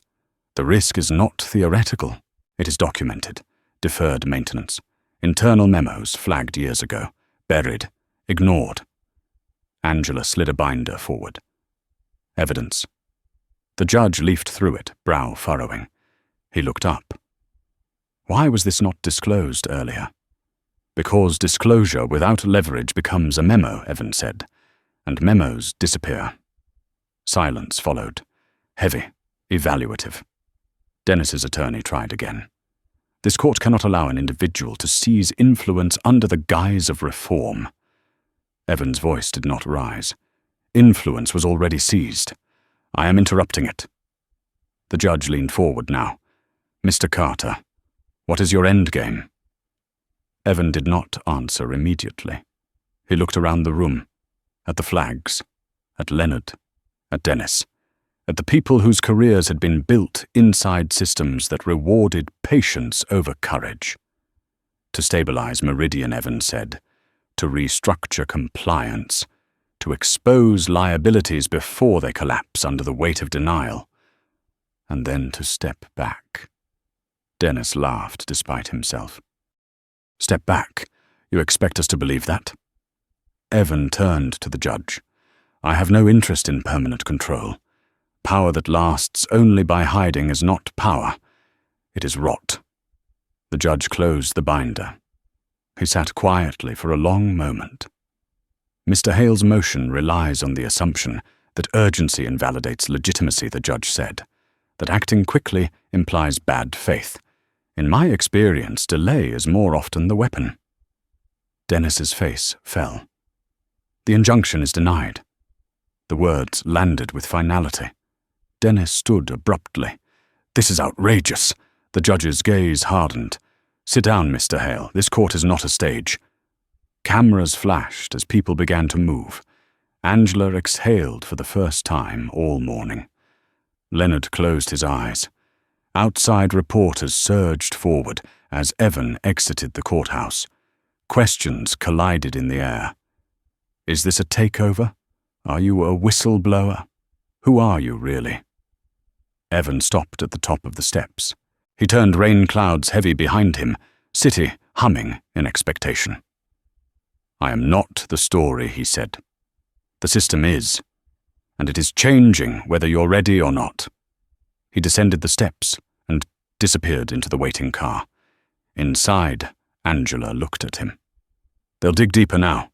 The risk is not theoretical. It is documented. Deferred maintenance. Internal memos flagged years ago. Buried. Ignored." Angela slid a binder forward. "Evidence." The judge leafed through it, brow furrowing. He looked up. Why was this not disclosed earlier? "Because disclosure without leverage becomes a memo," Evan said, "and memos disappear." Silence followed. Heavy, evaluative. Dennis's attorney tried again. "This court cannot allow an individual to seize influence under the guise of reform." Evan's voice did not rise. Influence was already seized. "I am interrupting it." The judge leaned forward now. "Mr. Carter, what is your endgame?" Evan did not answer immediately. He looked around the room, at the flags, at Leonard, at Dennis, at the people whose careers had been built inside systems that rewarded patience over courage. To stabilize Meridian, Evan said, to restructure compliance, to expose liabilities before they collapse under the weight of denial, and then to step back. Dennis laughed despite himself. "Step back? You expect us to believe that?" Evan turned to the judge. "I have no interest in permanent control. Power that lasts only by hiding is not power. It is rot." The judge closed the binder. He sat quietly for a long moment. "Mr. Hale's motion relies on the assumption that urgency invalidates legitimacy," the judge said, "that acting quickly implies bad faith. In my experience, delay is more often the weapon." Dennis's face fell. "The injunction is denied." The words landed with finality. Dennis stood abruptly. "This is outrageous." The judge's gaze hardened. "Sit down, Mr. Hale. This court is not a stage." Cameras flashed as people began to move. Angela exhaled for the first time all morning. Leonard closed his eyes. Outside reporters surged forward as Evan exited the courthouse. Questions collided in the air. "Is this a takeover? Are you a whistleblower? Who are you, really?" Evan stopped at the top of the steps. He turned rain clouds heavy behind him, city humming in expectation. "I am not the story," he said. "The system is. and it is changing whether you're ready or not." He descended the steps and disappeared into the waiting car. Inside, Angela looked at him. "They'll dig deeper now."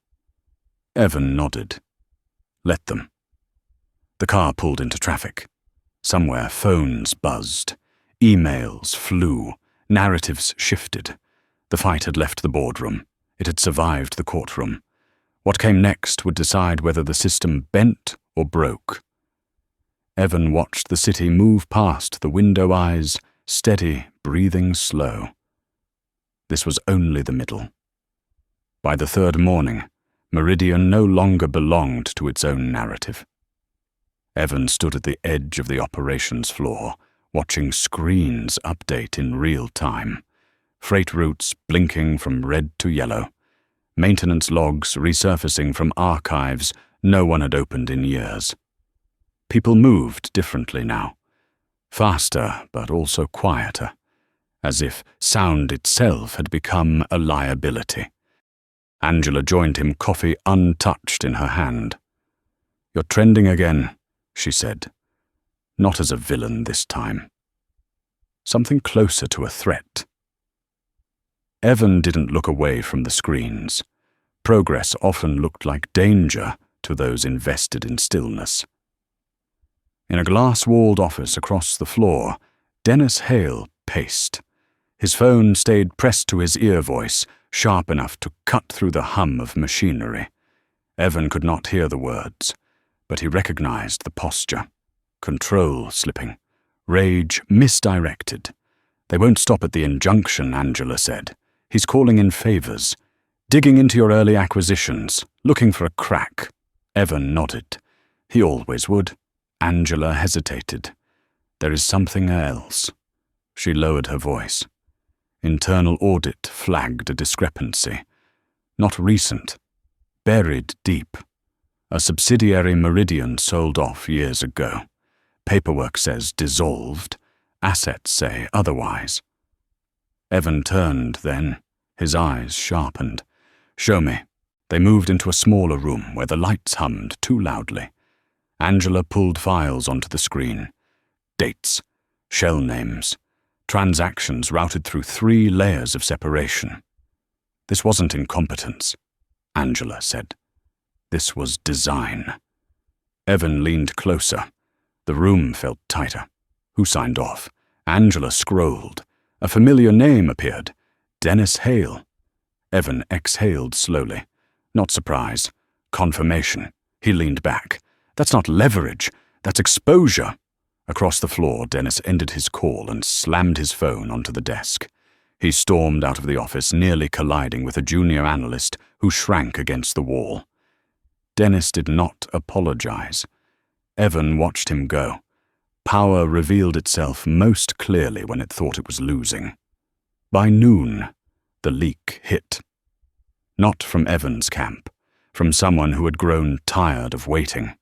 Evan nodded. "Let them." The car pulled into traffic. Somewhere phones buzzed. Emails flew. Narratives shifted. The fight had left the boardroom. It had survived the courtroom. What came next would decide whether the system bent or broke. Evan watched the city move past the window eyes, steady, breathing slow. This was only the middle. By the third morning, Meridian no longer belonged to its own narrative. Evan stood at the edge of the operations floor, watching screens update in real time. Freight routes blinking from red to yellow. Maintenance logs resurfacing from archives no one had opened in years. People moved differently now. Faster, but also quieter. As if sound itself had become a liability. Angela joined him, coffee untouched in her hand. "You're trending again," she said. "Not as a villain this time. Something closer to a threat." Evan didn't look away from the screens. Progress often looked like danger to those invested in stillness. In a glass-walled office across the floor, Dennis Hale paced. His phone stayed pressed to his ear voice, sharp enough to cut through the hum of machinery. Evan could not hear the words, but he recognized the posture. Control slipping. Rage misdirected. "They won't stop at the injunction," Angela said. "He's calling in favors. Digging into your early acquisitions, looking for a crack." Evan nodded. He always would. Angela hesitated. "There is something else." She lowered her voice. Internal audit flagged a discrepancy. Not recent. Buried deep. A subsidiary Meridian sold off years ago. Paperwork says dissolved. Assets say otherwise. Evan turned then, his eyes sharpened. "Show me." They moved into a smaller room where the lights hummed too loudly. Angela pulled files onto the screen. Dates. Shell names. Transactions routed through 3 layers of separation. "This wasn't incompetence," Angela said. "This was design." Evan leaned closer. The room felt tighter. Who signed off? Angela scrolled. A familiar name appeared. Dennis Hale. Evan exhaled slowly. Not surprise. Confirmation. He leaned back. "That's not leverage. That's exposure." Across the floor, Dennis ended his call and slammed his phone onto the desk. He stormed out of the office, nearly colliding with a junior analyst who shrank against the wall. Dennis did not apologize. Evan watched him go. Power revealed itself most clearly when it thought it was losing. By noon, the leak hit. Not from Evan's camp, from someone who had grown tired of waiting.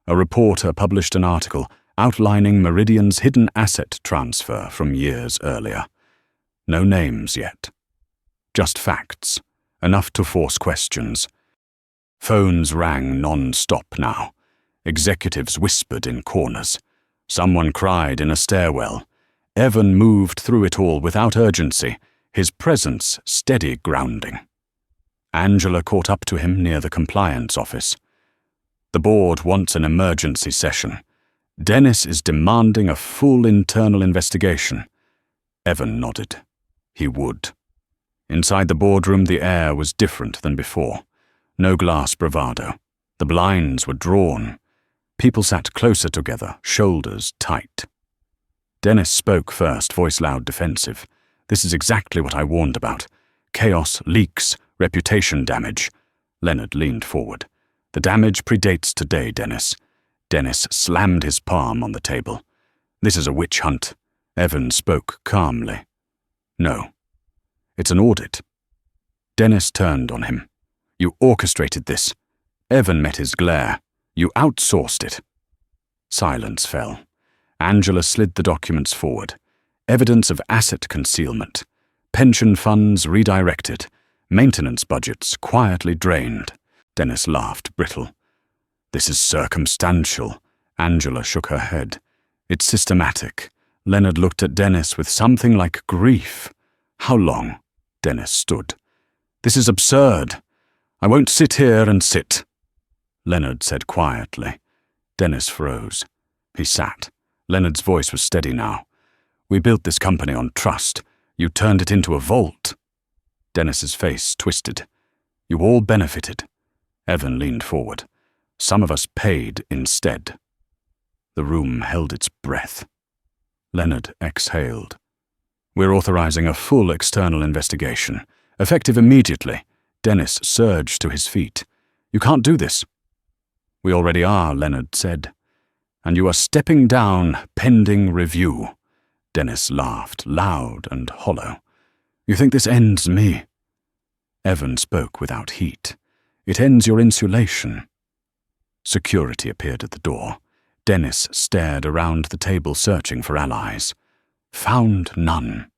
A reporter published an article outlining Meridian's hidden asset transfer from years earlier. No names yet. Just facts, enough to force questions. Phones rang non-stop now. Executives whispered in corners. Someone cried in a stairwell. Evan moved through it all without urgency, his presence steady grounding. Angela caught up to him near the compliance office. "The board wants an emergency session. Dennis is demanding a full internal investigation." Evan nodded. He would. Inside the boardroom, the air was different than before. No glass bravado. The blinds were drawn. People sat closer together, shoulders tight. Dennis spoke first, voice loud, defensive. "This is exactly what I warned about. Chaos, leaks, reputation damage." Leonard leaned forward. "The damage predates today, Dennis." Dennis slammed his palm on the table. "This is a witch hunt." Evan spoke calmly. "No. It's an audit." Dennis turned on him. "You orchestrated this." Evan met his glare. "You outsourced it." Silence fell. Angela slid the documents forward. Evidence of asset concealment. Pension funds redirected. Maintenance budgets quietly drained. Dennis laughed, brittle. This is circumstantial. Angela shook her head. It's systematic. Leonard looked at Dennis with something like grief. How long? Dennis stood. This is absurd. I won't sit here and sit. Leonard said quietly. Dennis froze. He sat. Leonard's voice was steady now. We built this company on trust. You turned it into a vault. Dennis's face twisted. You all benefited. Evan leaned forward. Some of us paid instead. The room held its breath. Leonard exhaled. We're authorizing a full external investigation. Effective immediately. Dennis surged to his feet. You can't do this. We already are, Leonard said. And you are stepping down pending review. Dennis laughed, loud and hollow. You think this ends me? Evan spoke without heat. It ends your insulation. Security appeared at the door. Dennis stared around the table searching for allies. Found none.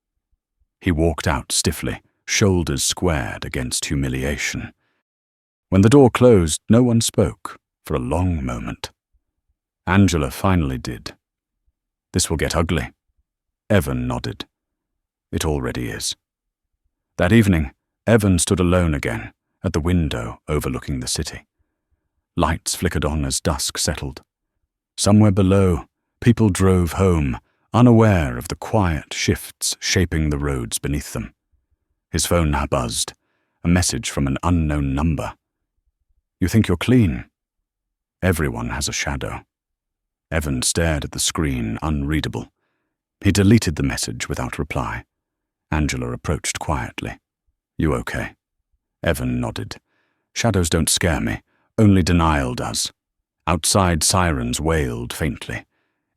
He walked out stiffly, shoulders squared against humiliation. When the door closed, no one spoke for a long moment. Angela finally did. This will get ugly. Evan nodded. It already is. That evening, Evan stood alone again, at the window overlooking the city. Lights flickered on as dusk settled. Somewhere below, people drove home, unaware of the quiet shifts shaping the roads beneath them. His phone buzzed, a message from an unknown number. You think you're clean? Everyone has a shadow. Evan stared at the screen, unreadable. He deleted the message without reply. Angela approached quietly. You okay? Evan nodded. Shadows don't scare me. Only denial does. Outside, sirens wailed faintly.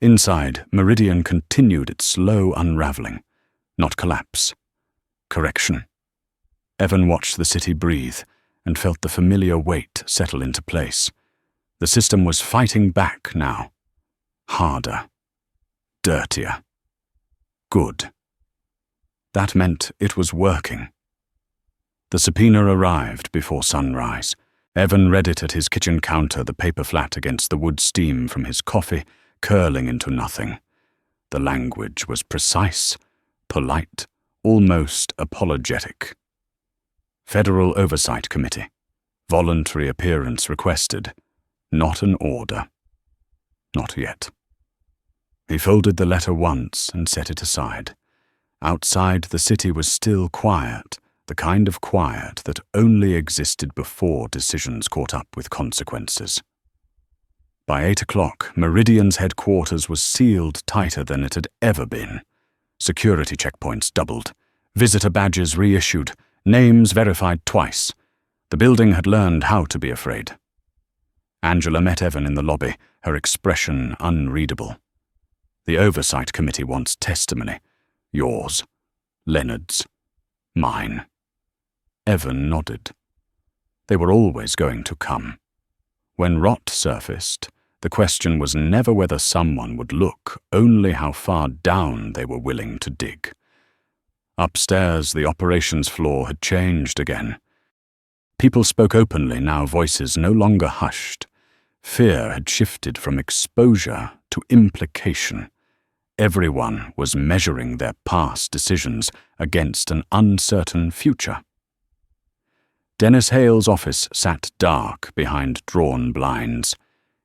Inside, Meridian continued its slow unraveling. Not collapse. Correction. Evan watched the city breathe and felt the familiar weight settle into place. The system was fighting back now. Harder. Dirtier. Good. That meant it was working. The subpoena arrived before sunrise. Evan read it at his kitchen counter, the paper flat against the wood steam from his coffee, curling into nothing. The language was precise, polite, almost apologetic. Federal Oversight Committee. Voluntary appearance requested. Not an order. Not yet. He folded the letter once and set it aside. Outside, the city was still quiet, the kind of quiet that only existed before decisions caught up with consequences. By 8 o'clock, Meridian's headquarters was sealed tighter than it had ever been. Security checkpoints doubled. Visitor badges reissued. Names verified twice. The building had learned how to be afraid. Angela met Evan in the lobby, her expression unreadable. The Oversight Committee wants testimony. Yours. Leonard's. Mine. Evan nodded. They were always going to come. When rot surfaced, the question was never whether someone would look, only how far down they were willing to dig. Upstairs, the operations floor had changed again. People spoke openly, now voices no longer hushed. Fear had shifted from exposure to implication. Everyone was measuring their past decisions against an uncertain future. Dennis Hale's office sat dark behind drawn blinds.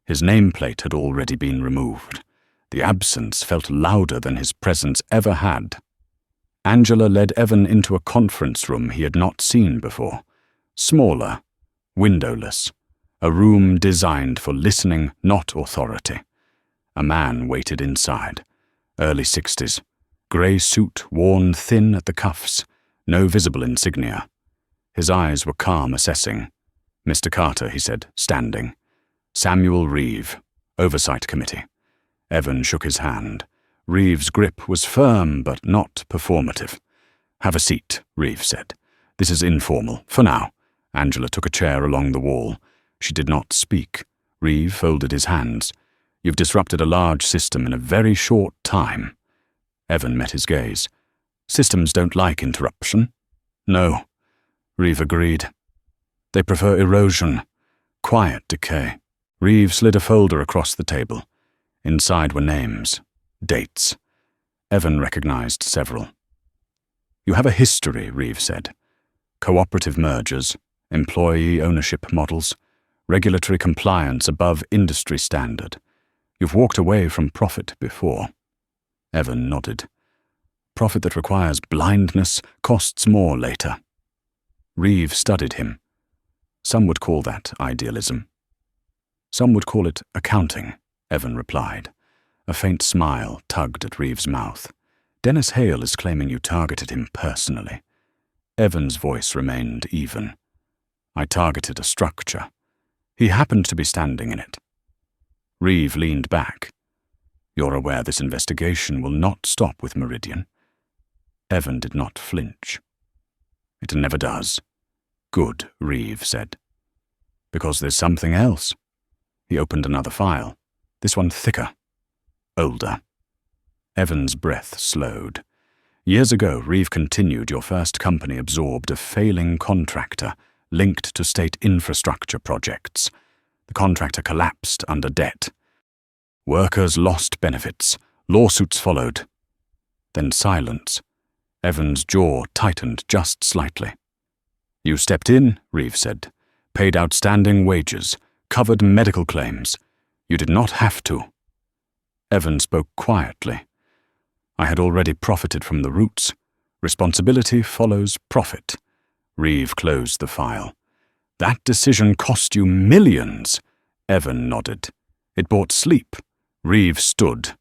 His nameplate had already been removed. The absence felt louder than his presence ever had. Angela led Evan into a conference room he had not seen before. Smaller, windowless, a room designed for listening, not authority. A man waited inside. Early 60s. Grey suit worn thin at the cuffs. No visible insignia. His eyes were calm, assessing. Mr. Carter, he said, standing. Samuel Reeve, Oversight Committee. Evan shook his hand. Reeve's grip was firm but not performative. Have a seat, Reeve said. This is informal, for now. Angela took a chair along the wall. She did not speak. Reeve folded his hands. You've disrupted a large system in a very short time. Evan met his gaze. Systems don't like interruption. No, Reeve agreed. They prefer erosion, quiet decay. Reeve slid a folder across the table. Inside were names, dates. Evan recognized several. "You have a history," Reeve said. "Cooperative mergers, employee ownership models, regulatory compliance above industry standard. You've walked away from profit before." Evan nodded. "Profit that requires blindness costs more later." Reeve studied him. "Some would call that idealism." "Some would call it accounting," Evan replied. A faint smile tugged at Reeve's mouth. "Dennis Hale is claiming you targeted him personally." Evan's voice remained even. "I targeted a structure. He happened to be standing in it." Reeve leaned back. "You're aware this investigation will not stop with Meridian?" Evan did not flinch. "It never does." "Good," Reeve said. "Because there's something else." He opened another file. This one thicker. Older. Evan's breath slowed. "Years ago," Reeve continued, "your first company absorbed a failing contractor linked to state infrastructure projects. The contractor collapsed under debt. Workers lost benefits. Lawsuits followed. Then silence. Evan's jaw tightened just slightly. "You stepped in," Reeve said, "paid outstanding wages, covered medical claims. You did not have to." Evan spoke quietly. "I had already profited from the roots. Responsibility follows profit." Reeve closed the file. "That decision cost you millions." Evan nodded. "It bought sleep." Reeve stood.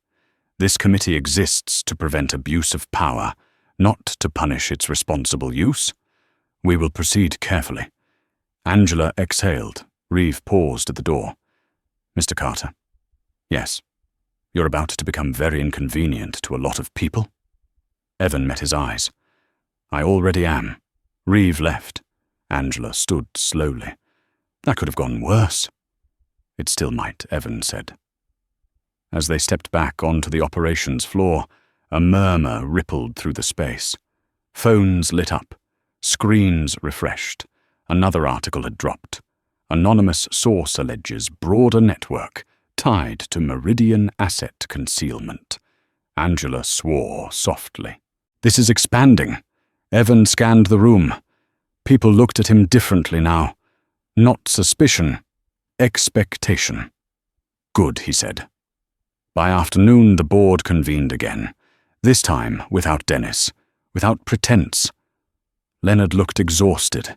"This committee exists to prevent abuse of power, not to punish its responsible use. We will proceed carefully." Angela exhaled. Reeve paused at the door. "Mr. Carter." "Yes." "You're about to become very inconvenient to a lot of people." Evan met his eyes. "I already am." Reeve left. Angela stood slowly. "That could have gone worse." "It still might," Evan said. As they stepped back onto the operations floor, a murmur rippled through the space. Phones lit up. Screens refreshed. Another article had dropped. Anonymous source alleges broader network tied to Meridian asset concealment. Angela swore softly. "This is expanding." Evan scanned the room. People looked at him differently now. Not suspicion, expectation. "Good," he said. By afternoon, the board convened again. This time without Dennis, without pretense. Leonard looked exhausted.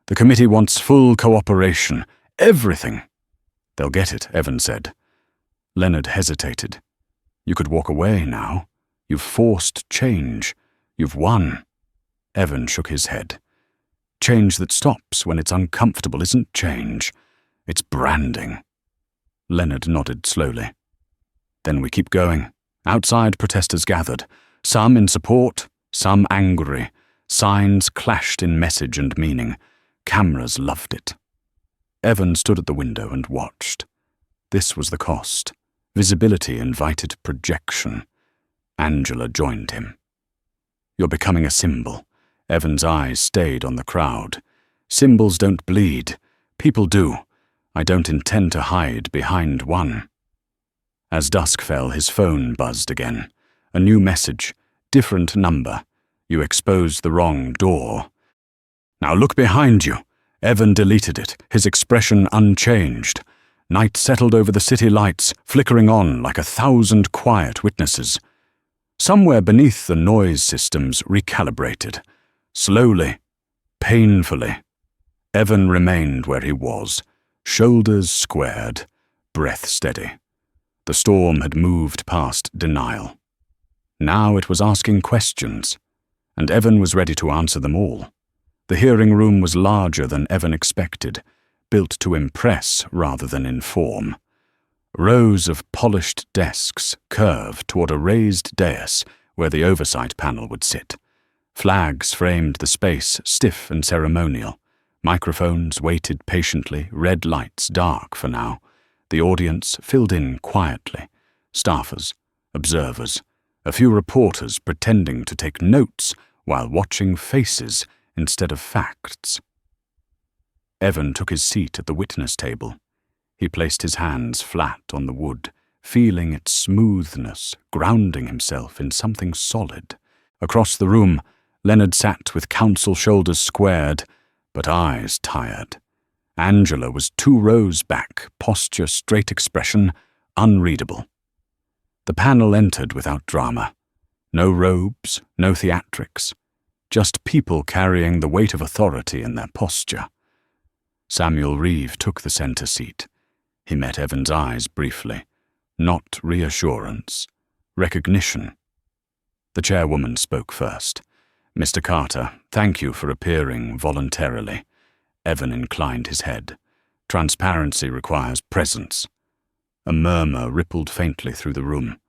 "The committee wants full cooperation. Everything." "They'll get it," Evan said. Leonard hesitated. "You could walk away now. You've forced change. You've won." Evan shook his head. "Change that stops when it's uncomfortable isn't change. It's branding." Leonard nodded slowly. "Then we keep going." Outside, protesters gathered. Some in support, some angry. Signs clashed in message and meaning. Cameras loved it. Evan stood at the window and watched. This was the cost. Visibility invited projection. Angela joined him. "You're becoming a symbol." Evan's eyes stayed on the crowd. "Symbols don't bleed. People do. I don't intend to hide behind one." As dusk fell, his phone buzzed again. A new message. Different number. "You exposed the wrong door." "Now look behind you." Evan deleted it, his expression unchanged. Night settled over the city lights, flickering on like 1,000 quiet witnesses. Somewhere beneath the noise systems recalibrated. Slowly, painfully, Evan remained where he was, shoulders squared, breath steady. The storm had moved past denial. Now it was asking questions, and Evan was ready to answer them all. The hearing room was larger than Evan expected, built to impress rather than inform. Rows of polished desks curved toward a raised dais where the oversight panel would sit. Flags framed the space, stiff and ceremonial. Microphones waited patiently, red lights dark for now. The audience filled in quietly. Staffers, observers, a few reporters pretending to take notes while watching faces instead of facts. Evan took his seat at the witness table. He placed his hands flat on the wood, feeling its smoothness, grounding himself in something solid. Across the room, Leonard sat with counsel shoulders squared, but eyes tired. Angela was 2 rows back, posture, straight expression, unreadable. The panel entered without drama. No robes, no theatrics. Just people carrying the weight of authority in their posture. Samuel Reeve took the center seat. He met Evan's eyes briefly. Not reassurance. Recognition. The chairwoman spoke first. "Mr. Carter, thank you for appearing voluntarily." Evan inclined his head. "Transparency requires presence." A murmur rippled faintly through the room.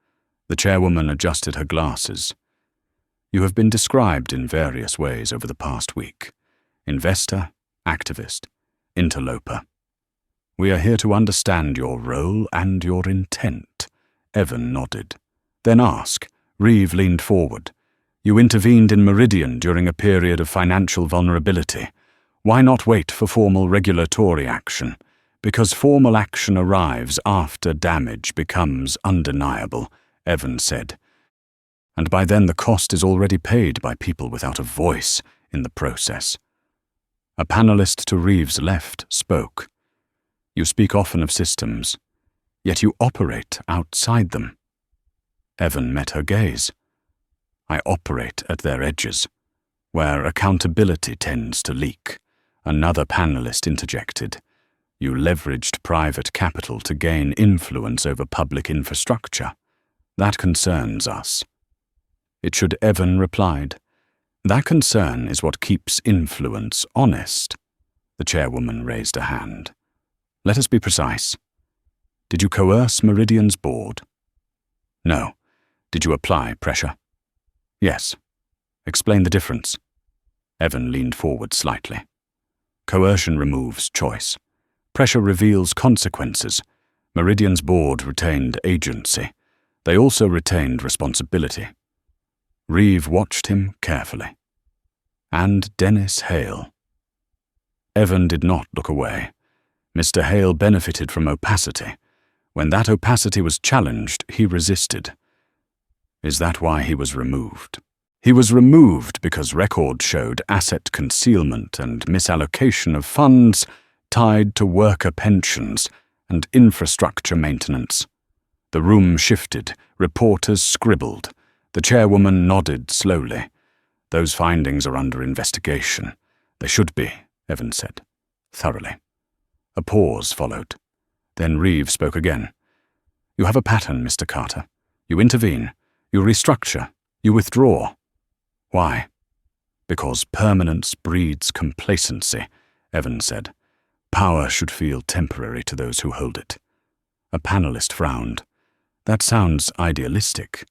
The chairwoman adjusted her glasses. "You have been described in various ways over the past week. Investor, activist, interloper. We are here to understand your role and your intent." Evan nodded. "Then ask." Reeve leaned forward. "You intervened in Meridian during a period of financial vulnerability. Why not wait for formal regulatory action? Because formal action arrives after damage becomes undeniable," Evan said. "And by then the cost is already paid by people without a voice in the process." A panelist to Reeve's left spoke. "You speak often of systems, yet you operate outside them." Evan met her gaze. "I operate at their edges, where accountability tends to leak." Another panelist interjected. "You leveraged private capital to gain influence over public infrastructure. That concerns us." "It should," Evan replied. "That concern is what keeps influence honest." The chairwoman raised a hand. "Let us be precise. Did you coerce Meridian's board?" "No." "Did you apply pressure?" "Yes." "Explain the difference." Evan leaned forward slightly. "Coercion removes choice. Pressure reveals consequences. Meridian's board retained agency. They also retained responsibility." Reeve watched him carefully. "And Dennis Hale." Evan did not look away. Mr. Hale benefited from opacity. When that opacity was challenged, he resisted. Is that why he was removed? He was removed because records showed asset concealment and misallocation of funds tied to worker pensions and infrastructure maintenance. The room shifted. Reporters scribbled. The chairwoman nodded slowly. "Those findings are under investigation." "They should be," Evan said, thoroughly. A pause followed. Then Reeve spoke again. "You have a pattern, Mr. Carter. You intervene. You restructure. You withdraw. Why?" "Because permanence breeds complacency," Evan said. "Power should feel temporary to those who hold it." A panelist frowned. "That sounds idealistic."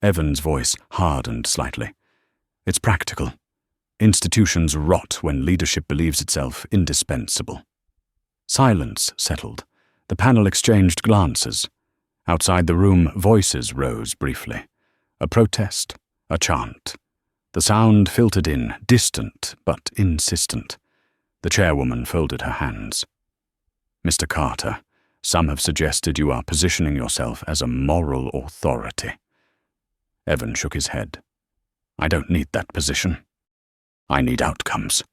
Evan's voice hardened slightly. "It's practical. Institutions rot when leadership believes itself indispensable." Silence settled. The panel exchanged glances. Outside the room, voices rose briefly. A protest, a chant. The sound filtered in, distant but insistent. The chairwoman folded her hands. "Mr. Carter, some have suggested you are positioning yourself as a moral authority." Evan shook his head. "I don't need that position. I need outcomes."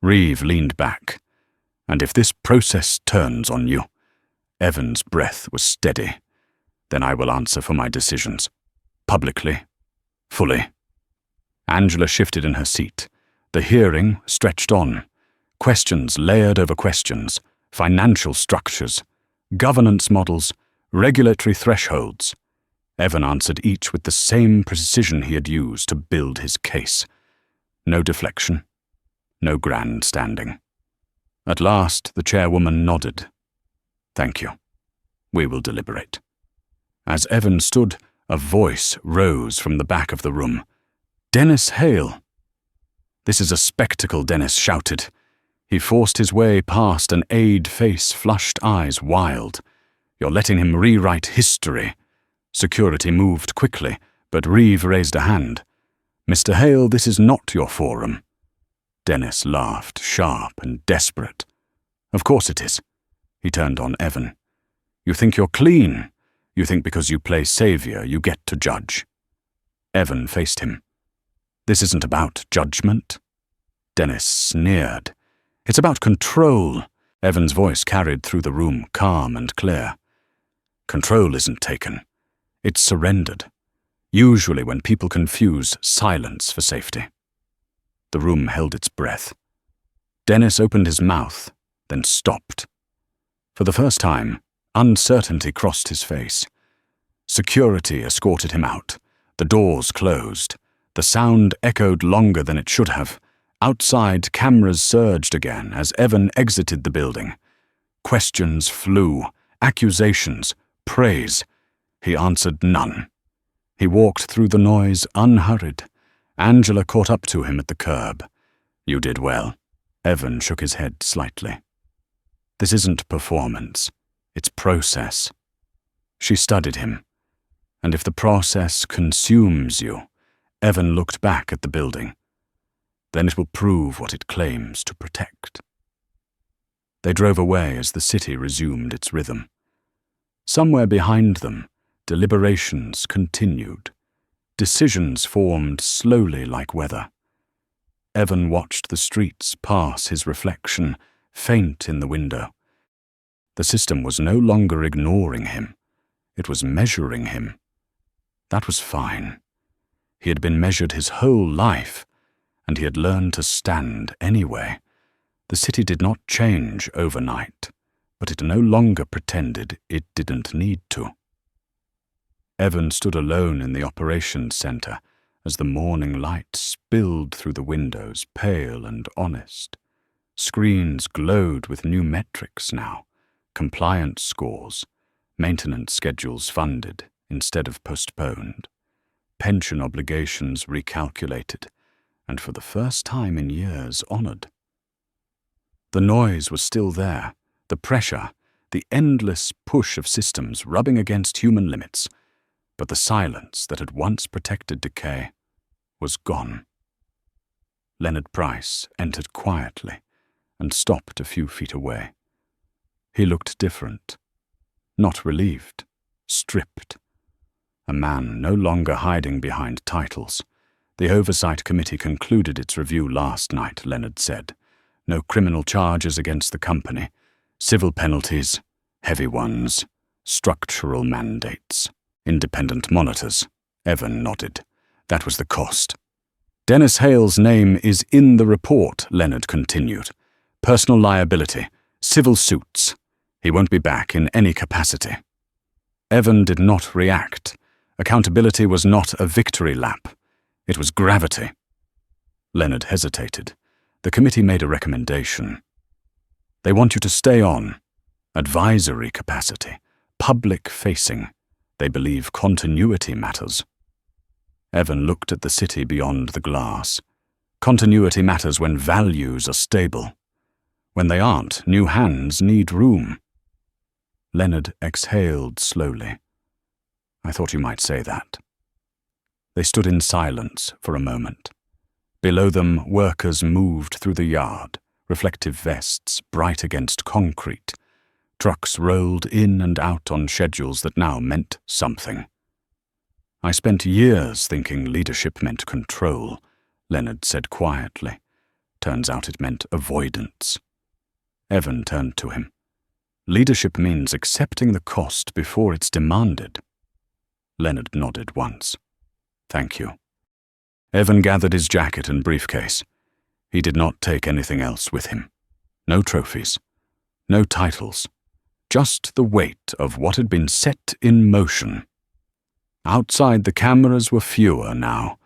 Reeve leaned back. "And if this process turns on you," Evan's breath was steady, "then I will answer for my decisions. Publicly. Fully." Angela shifted in her seat. The hearing stretched on. Questions layered over questions. Financial structures. Governance models. Regulatory thresholds. Evan answered each with the same precision he had used to build his case. No deflection. No grandstanding. At last, the chairwoman nodded. "Thank you. We will deliberate." As Evan stood, a voice rose from the back of the room. "Dennis Hale!" "This is a spectacle," Dennis shouted. He forced his way past an aide face, flushed eyes wild. "You're letting him rewrite history." Security moved quickly, but Reeve raised a hand. "Mr. Hale, this is not your forum." Dennis laughed, sharp and desperate. "Of course it is. He turned on Evan. "You think you're clean. You think because you play savior you get to judge." Evan faced him. "This isn't about judgment." Dennis sneered. "It's about control." Evan's voice carried through the room, calm and clear. "Control isn't taken. It's surrendered. Usually when people confuse silence for safety." The room held its breath. Dennis opened his mouth, then stopped. For the first time, uncertainty crossed his face. Security escorted him out. The doors closed. The sound echoed longer than it should have. Outside, cameras surged again as Evan exited the building. Questions flew, accusations, praise. He answered none. He walked through the noise unhurried. Angela caught up to him at the curb. "You did well." Evan shook his head slightly. "This isn't performance. It's process." She studied him. "And if the process consumes you," Evan looked back at the building, "then it will prove what it claims to protect." They drove away as the city resumed its rhythm. Somewhere behind them, deliberations continued. Decisions formed slowly like weather. Evan watched the streets pass his reflection, faint in the window. The system was no longer ignoring him. It was measuring him. That was fine. He had been measured his whole life, and he had learned to stand anyway. The city did not change overnight, but it no longer pretended it didn't need to. Evan stood alone in the operations center as the morning light spilled through the windows, pale and honest. Screens glowed with new metrics now, compliance scores, maintenance schedules funded instead of postponed, pension obligations recalculated, and for the first time in years honored. The noise was still there, the pressure, the endless push of systems rubbing against human limits, but the silence that had once protected decay was gone. Leonard Price entered quietly and stopped a few feet away. He looked different, not relieved, stripped. A man no longer hiding behind titles. The Oversight Committee concluded its review last night, Leonard said. No criminal charges against the company. Civil penalties, heavy ones, structural mandates, independent monitors. Evan nodded. That was the cost. Dennis Hale's name is in the report, Leonard continued. Personal liability, civil suits. He won't be back in any capacity. Evan did not react. Accountability was not a victory lap. It was gravity. Leonard hesitated. The committee made a recommendation. They want you to stay on. Advisory capacity. Public-facing. They believe continuity matters. Evan looked at the city beyond the glass. Continuity matters when values are stable. When they aren't, new hands need room. Leonard exhaled slowly. I thought you might say that. They stood in silence for a moment. Below them, workers moved through the yard, reflective vests bright against concrete. Trucks rolled in and out on schedules that now meant something. I spent years thinking leadership meant control, Leonard said quietly. Turns out it meant avoidance. Evan turned to him. Leadership means accepting the cost before it's demanded. Leonard nodded once. Thank you. Evan gathered his jacket and briefcase. He did not take anything else with him. No trophies. No titles. Just the weight of what had been set in motion. Outside, the cameras were fewer now.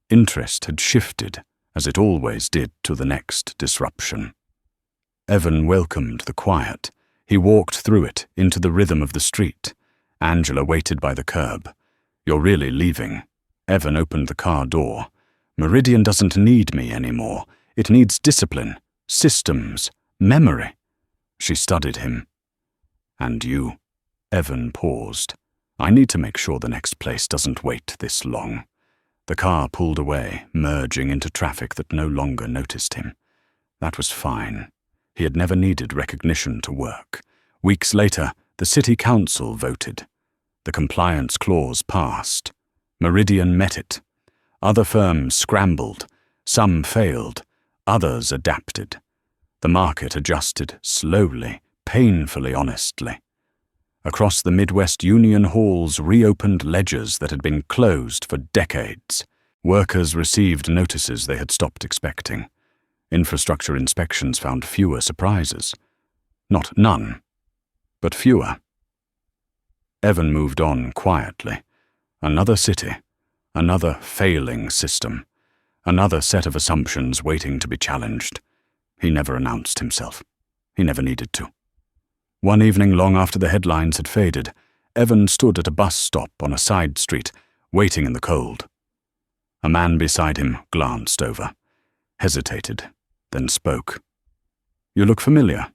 Interest had shifted, as it always did, to the next disruption. Evan welcomed the quiet. He walked through it, into the rhythm of the street. Angela waited by the curb. You're really leaving. Evan opened the car door. Meridian doesn't need me anymore. It needs discipline, systems, memory. She studied him. And you? Evan paused. I need to make sure the next place doesn't wait this long. The car pulled away, merging into traffic that no longer noticed him. That was fine. He had never needed recognition to work. Weeks later, the city council voted. The compliance clause passed. Meridian met it. Other firms scrambled. Some failed. Others adapted. The market adjusted slowly, painfully honestly. Across the Midwest Union halls reopened ledgers that had been closed for decades. Workers received notices they had stopped expecting. Infrastructure inspections found fewer surprises. Not none, but fewer. Evan moved on quietly. Another city, another failing system, another set of assumptions waiting to be challenged. He never announced himself. He never needed to. One evening, long after the headlines had faded, Evan stood at a bus stop on a side street, waiting in the cold. A man beside him glanced over, hesitated, then spoke. "You look familiar."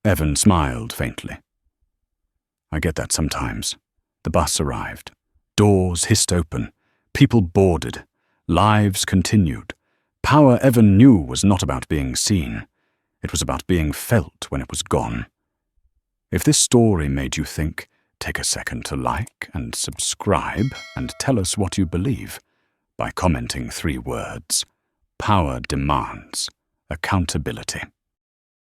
Evan smiled faintly. "I get that sometimes." The bus arrived. Doors hissed open. People boarded. Lives continued. Power Evan knew was not about being seen. It was about being felt when it was gone. If this story made you think, take a second to like and subscribe and tell us what you believe by commenting 3 words. Power demands accountability.